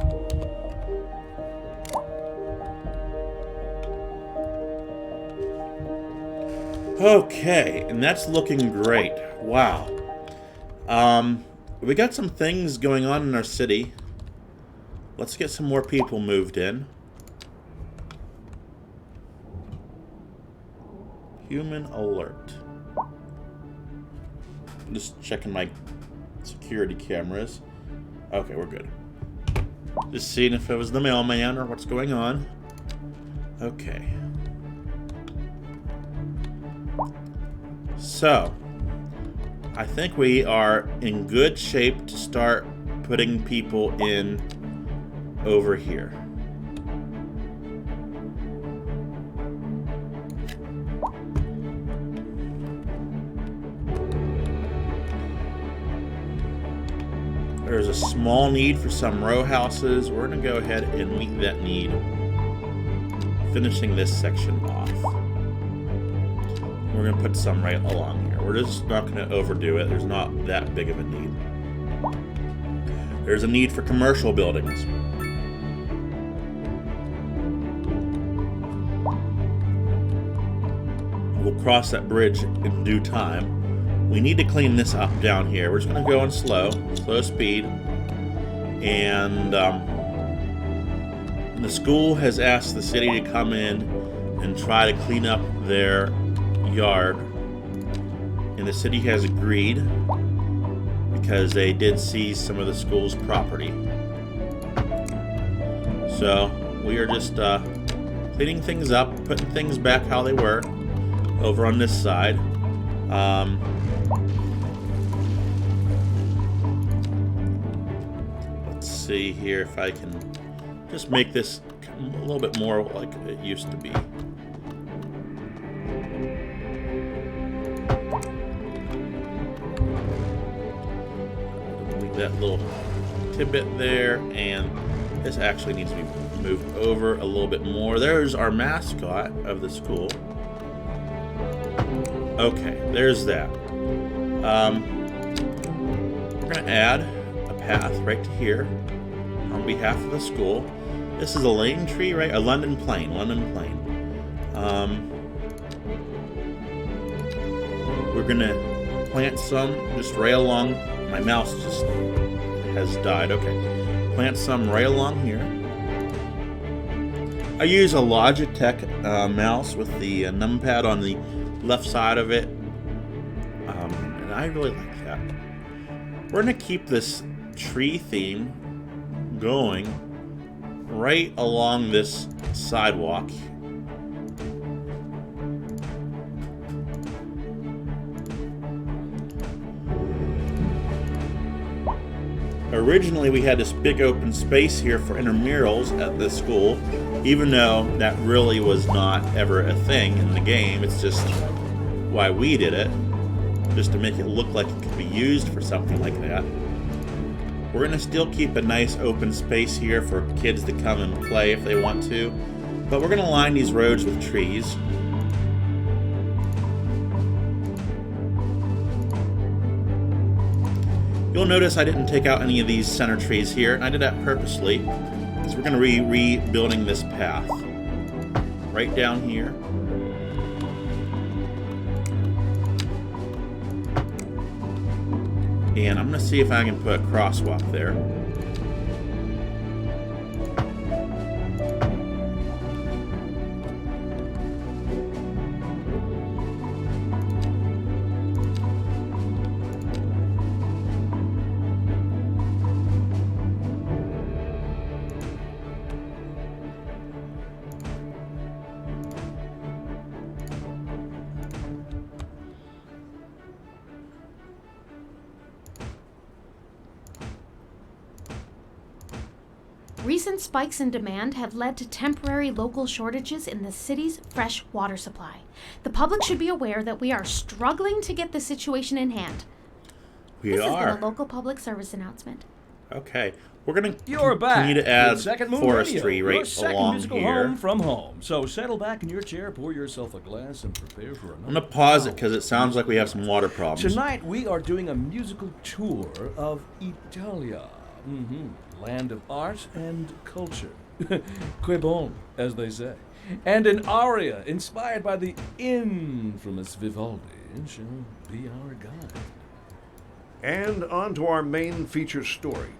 Okay, and that's looking great. Wow. We got some things going on in our city. Let's get some more people moved in. Human alert. I'm just checking my security cameras. Okay, we're good. Just seeing if it was the mailman or what's going on. Okay. So, I think we are in good shape to start putting people in over here. There's a small need for some row houses. We're going to go ahead and meet that need, finishing this section off. We're going to put some right along here. We're just not going to overdo it. There's not that big of a need. There's a need for commercial buildings. We'll cross that bridge in due time. We need to clean this up down here. We're just going to go in slow speed. And the school has asked the city to come in and try to clean up their yard. And the city has agreed because they did seize some of the school's property. So we are just cleaning things up, putting things back how they were over on this side. Let's see here if I can just make this a little bit more like it used to be. Leave that little tidbit there, and this actually needs to be moved over a little bit more. There's our mascot of the school. Okay, there's that. We're going to add a path right to here on behalf of the school. This is a lane tree, right? A London plane. We're gonna plant some just right along. My mouse just has died. Okay, plant some right along here. I use a Logitech mouse with the numpad on the left side of it, and I really like that. We're gonna keep this tree theme going right along this sidewalk. Originally, we had this big open space here for intramurals at this school, even though that really was not ever a thing in the game. It's just why we did it, just to make it look like it could be used for something like that. We're going to still keep a nice open space here for kids to come and play if they want to, but we're going to line these roads with trees. You'll notice I didn't take out any of these center trees here, and I did that purposely, because we're going to be rebuilding this path. Right down here. And I'm going to see if I can put a crosswalk there. Recent spikes in demand have led to temporary local shortages in the city's fresh water supply. The public should be aware that we are struggling to get the situation in hand. This has been a local public service announcement. Okay, we're going to You're back. continue to add Second Moon forestry Radio, right your second along musical here. home from home. So settle back in your chair, pour yourself a glass, and prepare for another. I'm going to pause it because it sounds like we have some water problems. Tonight we are doing a musical tour of Italia. Land of art and culture. Que bon, as they say. And an aria inspired by the infamous Vivaldi shall be our guide. And on to our main feature story.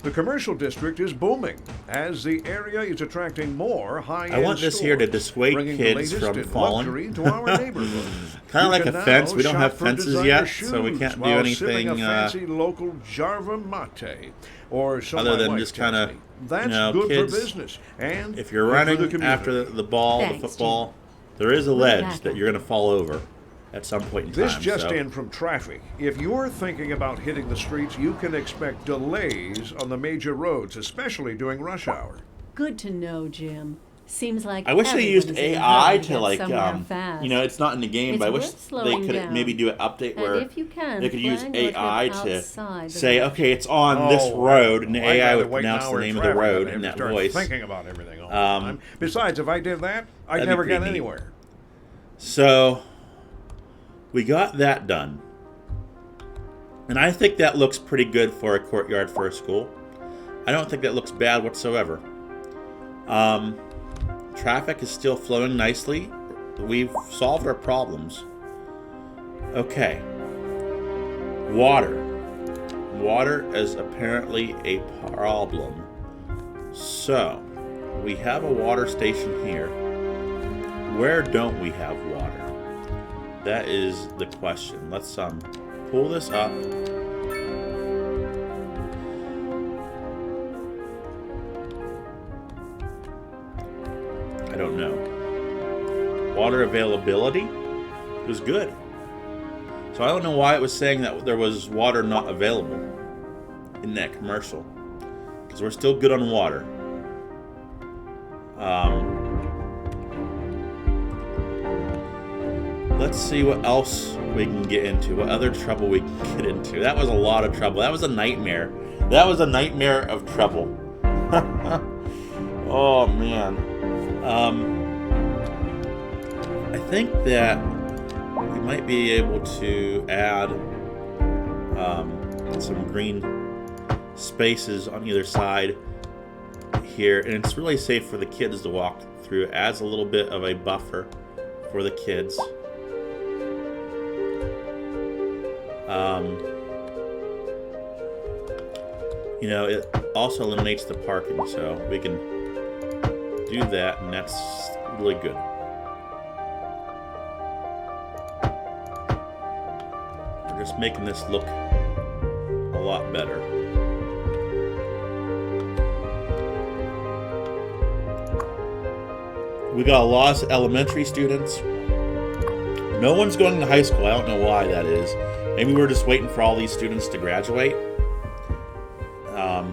The commercial district is booming as the area is attracting more high-end I want this here to dissuade kids from falling. To our neighborhood. Kind of like You a can fence. now We don't have shop for fences designer yet, so we can't do while sipping anything a fancy local Jarva mate, or so other my than wife just tells kind of, me. That's good kids. for business and If you're good for the running community. after the ball, Thanks, the football, there is a We'll be ledge back that on. you're going to fall over at some point in This time. just so. in from traffic. If you're thinking about hitting the streets, you can expect delays on the major roads, especially during rush hour. Good to know, Jim. Seems like I wish they used everyone's in a AI hurry to get like, somewhere fast. it's not in the game, It's but I wish worth they slowing could down. maybe do an update And where if you can, they could use plan your trip AI to outside the say, rush. okay, it's on this road, and the I'd AI rather would wait an pronounce the hour in name of the traffic road than in to that start voice. thinking about everything all the time. Besides, if I did that, I'd That'd be never get pretty neat. anywhere. So we got that done. And I think that looks pretty good for a courtyard for a school. I don't think that looks bad whatsoever. Traffic is still flowing nicely. We've solved our problems. Okay. Water. Water is apparently a problem. So, we have a water station here. Where don't we have water? That is the question. Let's pull this up. I don't know. Water availability was good. So I don't know why it was saying that there was water not available in that commercial. Because we're still good on water. Let's see what else we can get into. What other trouble we can get into. That was a lot of trouble. That was a nightmare. That was a nightmare of trouble. Oh, man. I think that we might be able to add some green spaces on either side here. And it's really safe for the kids to walk through. It adds a little bit of a buffer for the kids. You know, it also eliminates the parking, so we can do that, and that's really good. We're just making this look a lot better. We got a lot of elementary students. No one's going to high school. I don't know why that is. Maybe we're just waiting for all these students to graduate.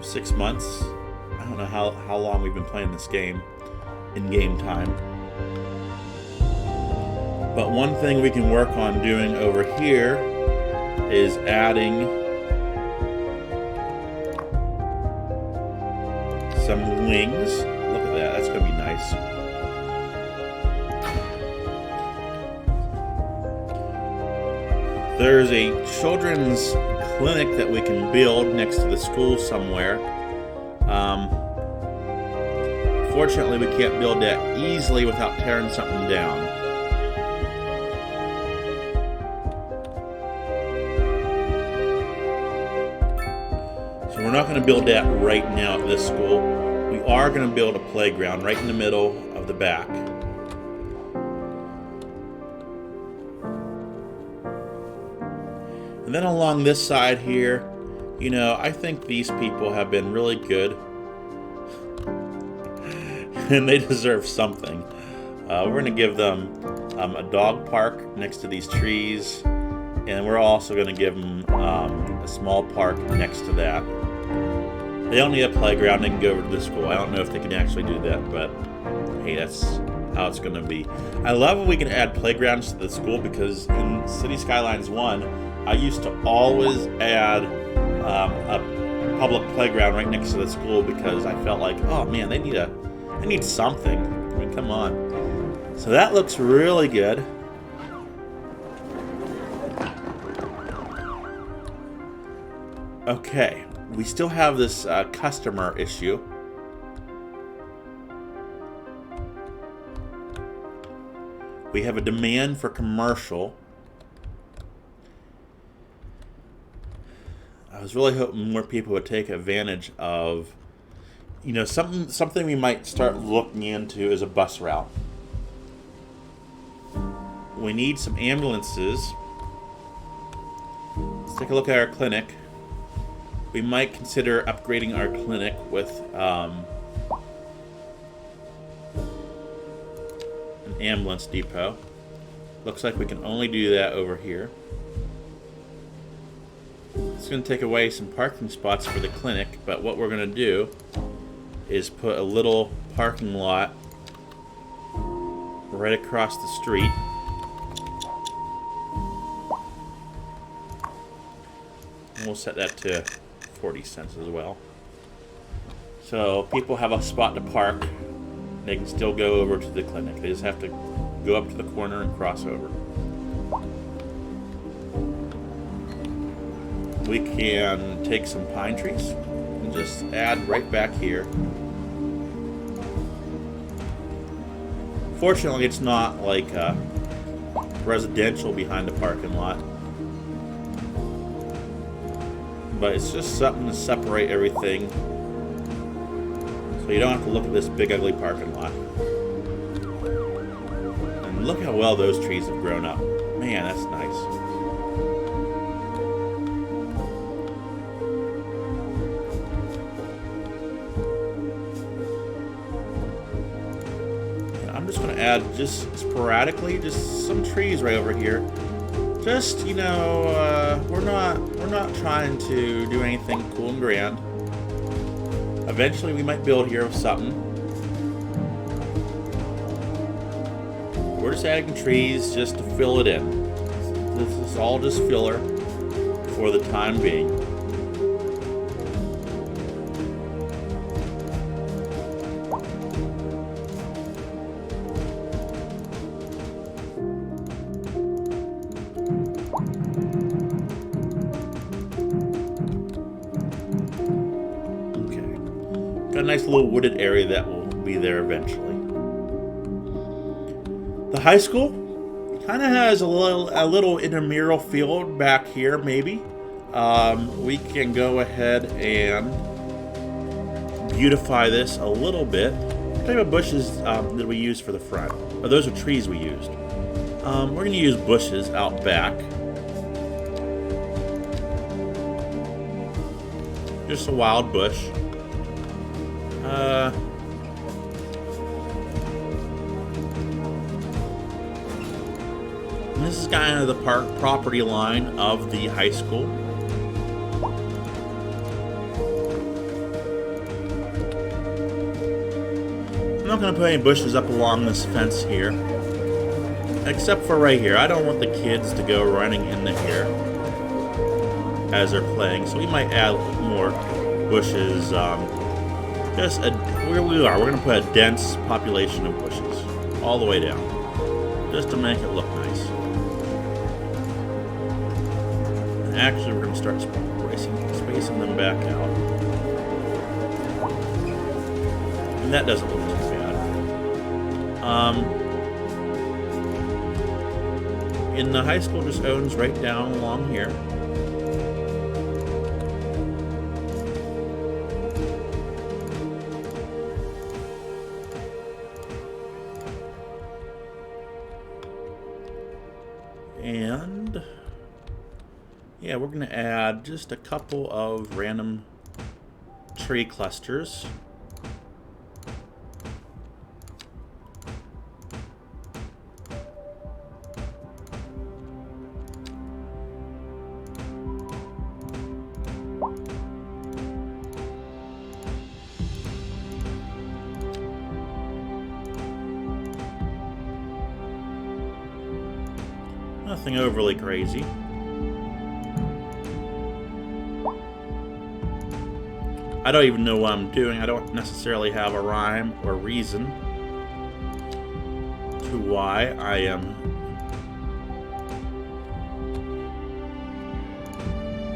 6 months. I don't know how long we've been playing this game in game time. But one thing we can work on doing over here is adding some wings. Look at that. That's going to be nice. There's a children's clinic that we can build next to the school somewhere. Fortunately, we can't build that easily without tearing something down. So we're not going to build that right now at this school. We are going to build a playground right in the middle of the back. And then along this side here, you know, I think these people have been really good. And they deserve something. We're going to give them a dog park next to these trees. And we're also going to give them a small park next to that. They don't need a playground. They can go over to the school. I don't know if they can actually do that, but hey, that's how it's going to be. I love when we can add playgrounds to the school, because in City Skylines 1, I used to always add a public playground right next to the school, because I felt like, oh man, they need something. I mean, come on. So that looks really good. Okay, we still have this customer issue. We have a demand for commercial. I was really hoping more people would take advantage of, you know, something we might start looking into is a bus route. We need some ambulances. Let's take a look at our clinic. We might consider upgrading our clinic with an ambulance depot. Looks like we can only do that over here. It's going to take away some parking spots for the clinic, but what we're going to do is put a little parking lot right across the street. And we'll set that to 40 cents as well. So people have a spot to park. They can still go over to the clinic. They just have to go up to the corner and cross over. We can take some pine trees and just add right back here. Fortunately, it's not like residential behind the parking lot, but it's just something to separate everything, so you don't have to look at this big ugly parking lot. And look how well those trees have grown up. Man, that's nice. I'm just going to add just sporadically just some trees right over here. Just, you know, we're not trying to do anything cool and grand. Eventually we might build here with something. We're just adding trees just to fill it in. This is all just filler for the time being. Got a nice little wooded area that will be there eventually. The high school, Kind of has a little intramural field back here, maybe. We can go ahead and beautify this a little bit. What type of bushes did we use for the front? Oh, those are trees we used. We're going to use bushes out back. Just a wild bush. And this is kind of the property line of the high school. I'm not going to put any bushes up along this fence here. Except for right here. I don't want the kids to go running into here as they're playing. So we might add more bushes. Where we are, we're going to put a dense population of bushes all the way down. Just to make it look nice. And actually, we're going to start spacing them back out. And that doesn't look too bad. And the high school just owns right down along here. And yeah, we're going to add just a couple of random tree clusters. Nothing overly crazy. I don't even know what I'm doing. I don't necessarily have a rhyme or reason to why I am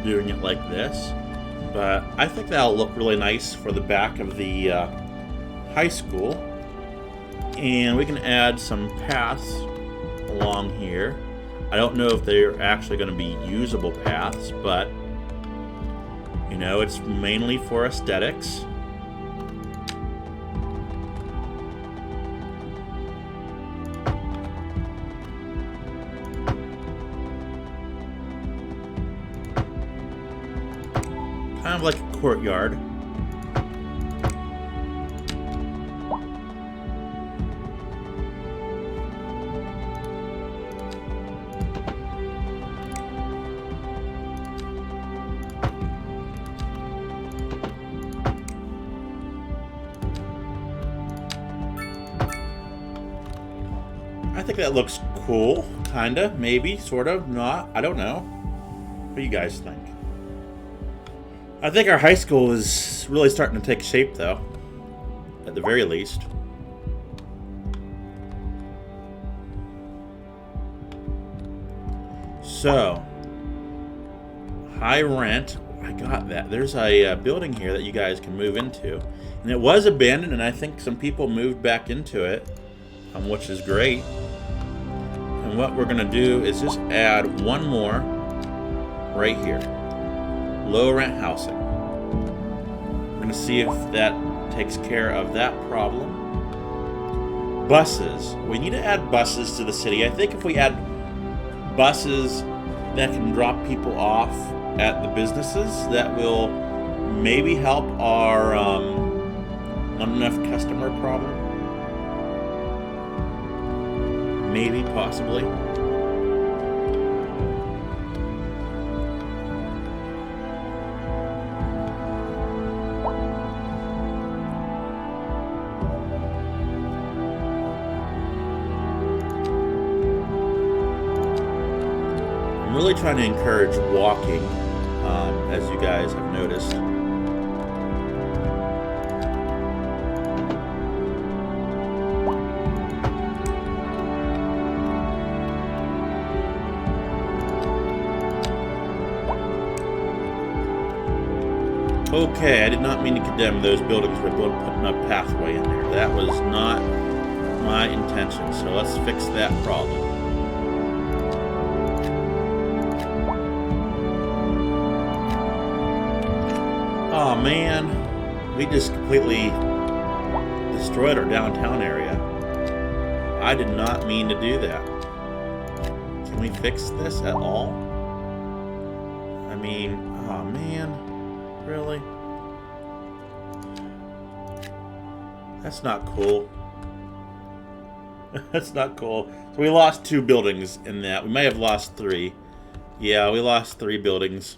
doing it like this. But I think that'll look really nice for the back of the high school. And we can add some paths along here. I don't know if they're actually going to be usable paths, but you know, it's mainly for aesthetics. Kind of like a courtyard. I think that looks cool, kinda, maybe, sort of, not, I don't know. What do you guys think? I think our high school is really starting to take shape, though, at the very least. So, high rent, I got that. There's a building here that you guys can move into. And it was abandoned, and I think some people moved back into it, which is great. And what we're going to do is just add one more right here. Low rent housing. We're going to see if that takes care of that problem. Buses. We need to add buses to the city. I think if we add buses that can drop people off at the businesses, that will maybe help our not enough customer problem. Maybe, possibly. I'm really trying to encourage walking, as you guys have noticed. Okay, I did not mean to condemn those buildings for putting a pathway in there. That was not my intention, so let's fix that problem. Oh man, we just completely destroyed our downtown area. I did not mean to do that. Can we fix this at all? I mean, oh man, really? That's not cool. That's not cool. So we lost 2 buildings in that. We may have lost 3. Yeah, we lost 3 buildings.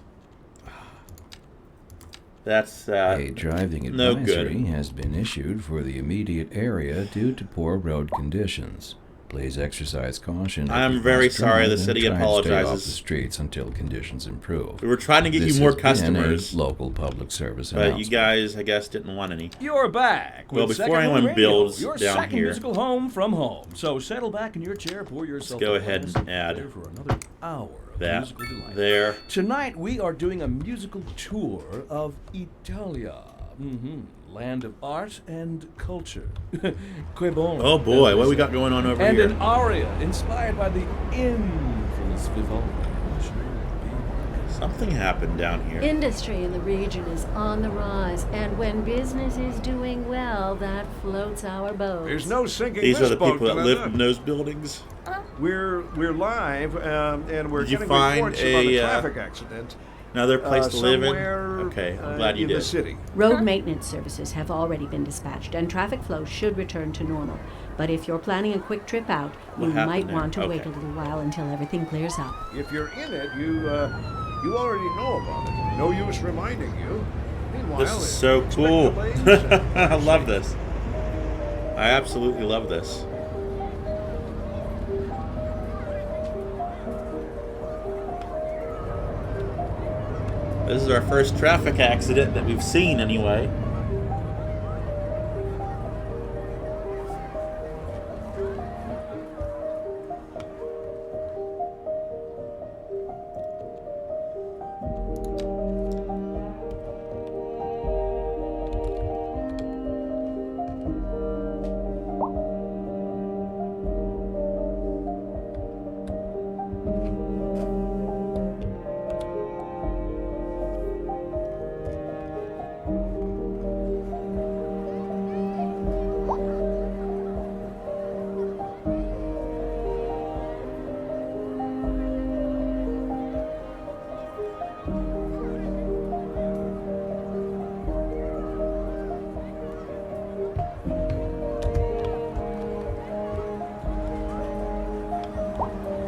That's a driving no advisory good. has been issued for the immediate area due to poor road conditions. Please exercise caution. I'm very sorry. The city Stay off the apologizes. streets until conditions improve. We were trying to get This you more has been customers, a local public service but you announcement. guys, I guess, didn't want any. You're back. Well, with before Second anyone Home Radio, builds your down second here, musical home from home. So settle back in your chair, pour yourself. go a ahead glass, and add prepare for another hour of that musical delight. there. Tonight we are doing a musical tour of Italia. Land of art and culture. Que bon. Oh boy, what we got going on over and here? an aria inspired by the infamous Vivaldi. Something happened down here. Industry in the region is on the rise, and when business is doing well, that floats our boats. There's no sinking These this are the boat, people that Glenda. live in those buildings. We're live, and we're Did you getting find reports about a a, traffic accident Another place to live in? somewhere Okay, I'm glad you in did. the city. Road maintenance services have already been dispatched, and traffic flow should return to normal. But if you're planning a quick trip out, What you happened might there? want to wait Okay. a little while until everything clears up. If you're in it, you already know about it. No use reminding you. Meanwhile, This is so expect cool. delays and- I love this. I absolutely love this. This is our first traffic accident that we've seen anyway.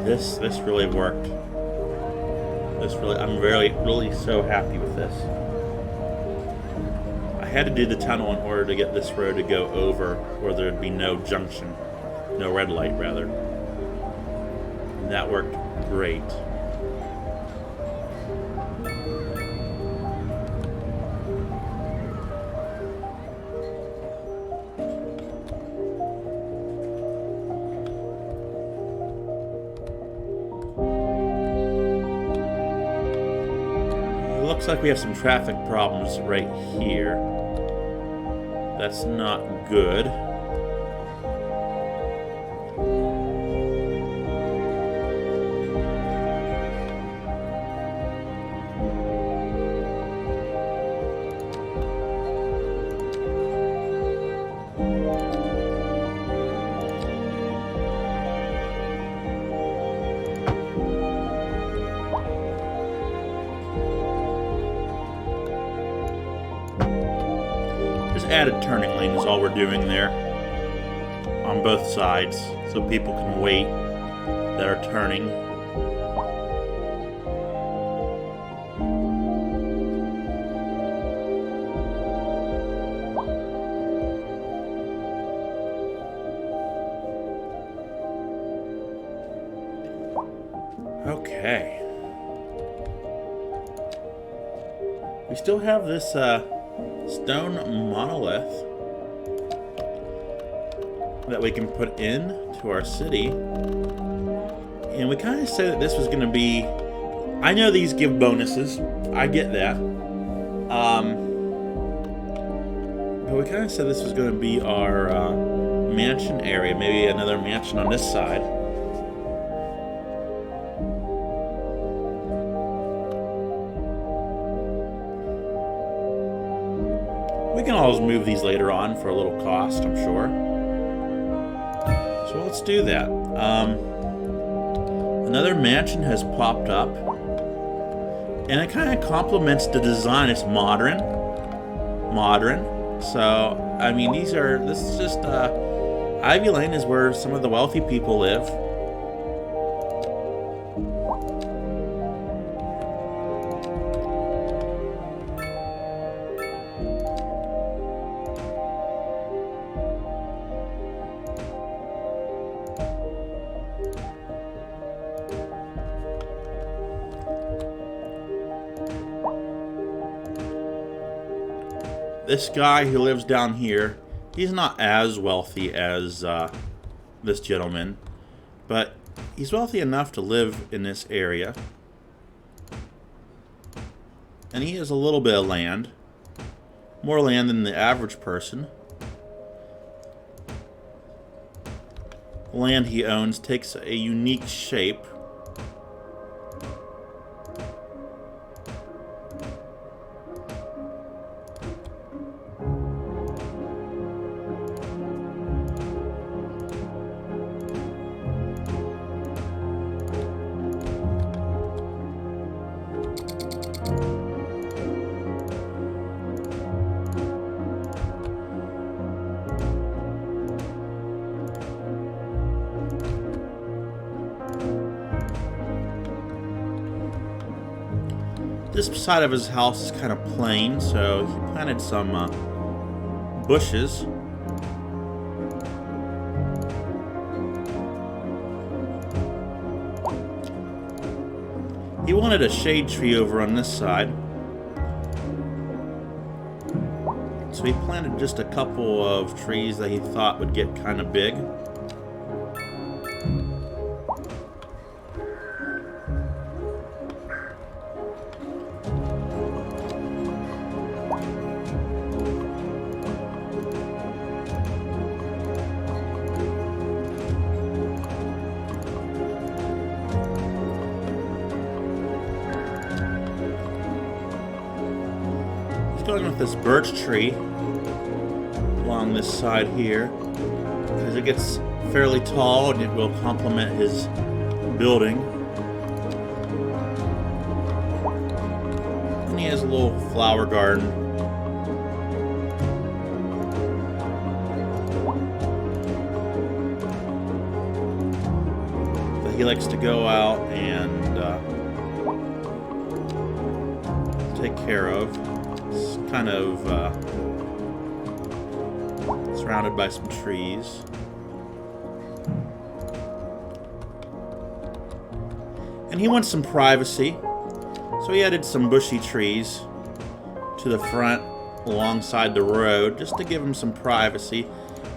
This really worked. I'm really so happy with this. I had to do the tunnel in order to get this road to go over where there'd be no junction, no red light rather. And that worked great. Looks like we have some traffic problems right here. That's not good. Added turning lane is all we're doing there on both sides so people can wait that are turning. Okay. We still have this stone monolith that we can put in to our city, and we kind of said that this was going to be, I know these give bonuses, I get that, but we kind of said this was going to be our mansion area, maybe another mansion on this side. We can always move these later on for a little cost, I'm sure. So let's do that. Another mansion has popped up. And it kind of complements the design. It's modern. So, I mean, this is just, Ivy Lane is where some of the wealthy people live. This guy who lives down here, he's not as wealthy as this gentleman, but he's wealthy enough to live in this area. And he has a little bit of land, more land than the average person. The land he owns takes a unique shape. This side of his house is kind of plain, so he planted some bushes. He wanted a shade tree over on this side, so he planted just a couple of trees that he thought would get kind of big. Going with this birch tree along this side here because it gets fairly tall and it will complement his building. And he has a little flower garden. That he likes to go out and take care of. It's kind of surrounded by some trees. And he wants some privacy, so he added some bushy trees to the front alongside the road just to give him some privacy.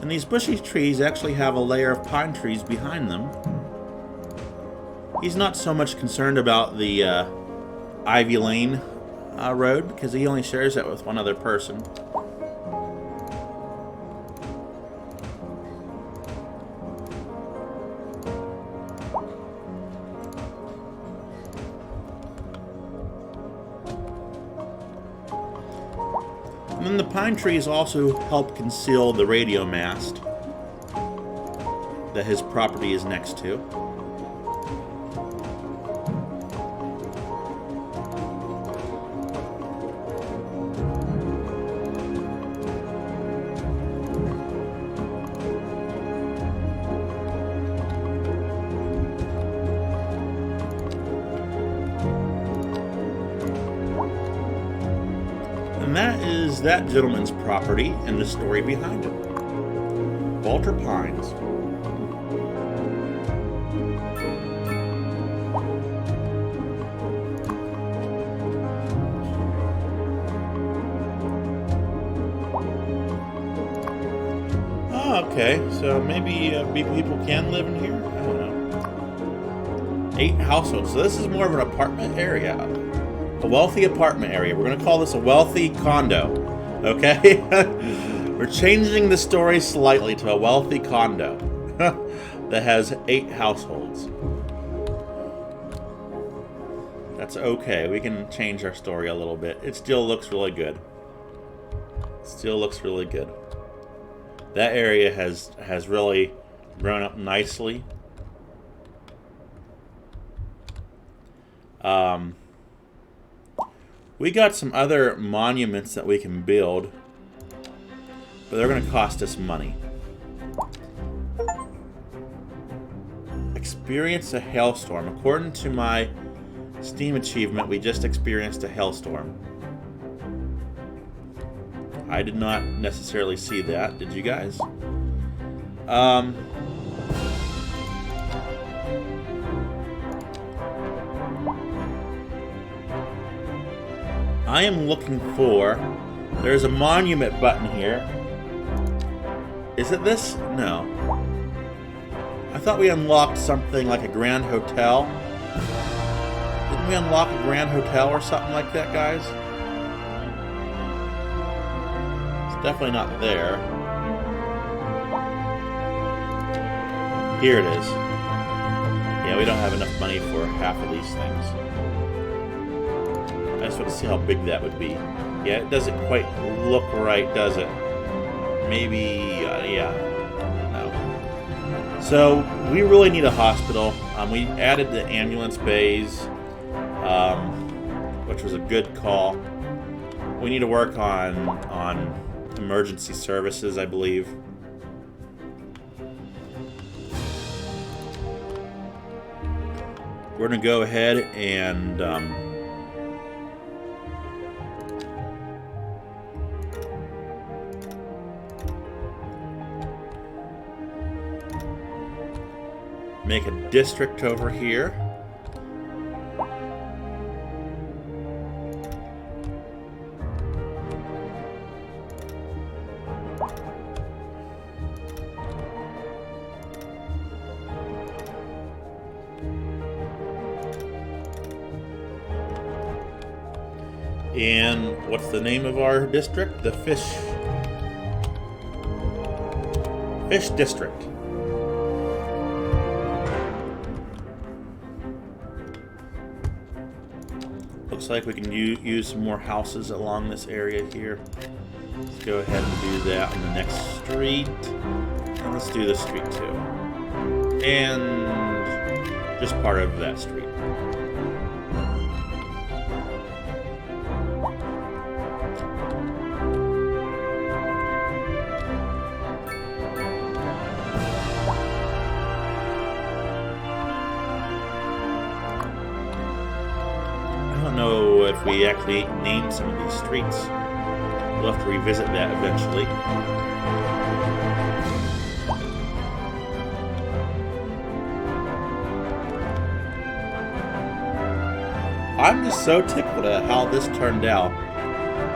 And these bushy trees actually have a layer of pine trees behind them. He's not so much concerned about the Ivy Lane road because he only shares that with one other person. And then the pine trees also help conceal the radio mast that his property is next to. And that is that gentleman's property and the story behind it. Walter Pines. Oh, okay, so maybe people can live in here? I don't know. 8 households. So this is more of an apartment area. A wealthy apartment area. We're going to call this a wealthy condo. Okay? We're changing the story slightly to a wealthy condo that has 8 households. That's okay. We can change our story a little bit. It still looks really good. Still looks really good. That area has really grown up nicely. We got some other monuments that we can build, but they're going to cost us money. Experience a hailstorm. According to my Steam achievement, we just experienced a hailstorm. I did not necessarily see that. Did you guys? I am looking for... There's a monument button here. Is it this? No. I thought we unlocked something like a Grand Hotel. Didn't we unlock a Grand Hotel or something like that, guys? It's definitely not there. Here it is. Yeah, we don't have enough money for half of these things. I just want to see how big that would be. Yeah, it doesn't quite look right, does it? Maybe, yeah. No. So, we really need a hospital. We added the ambulance bays, which was a good call. We need to work on emergency services, I believe. We're going to go ahead and... make a district over here. And what's the name of our district? The Fish District. Looks like we can use some more houses along this area here. Let's go ahead and do that on the next street. And let's do this street too. And just part of that street. If we actually name some of these streets, we'll have to revisit that eventually. I'm just so tickled at how this turned out.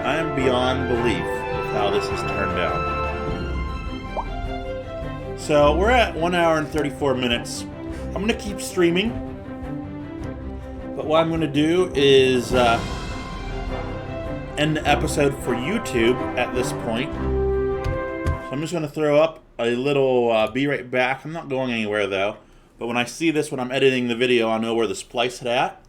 I am beyond belief with how this has turned out. So we're at 1 hour and 34 minutes. I'm going to keep streaming. But what I'm going to do is end the episode for YouTube at this point. So I'm just going to throw up a little be right back. I'm not going anywhere though. But when I see this, when I'm editing the video, I'll know where the splice is at.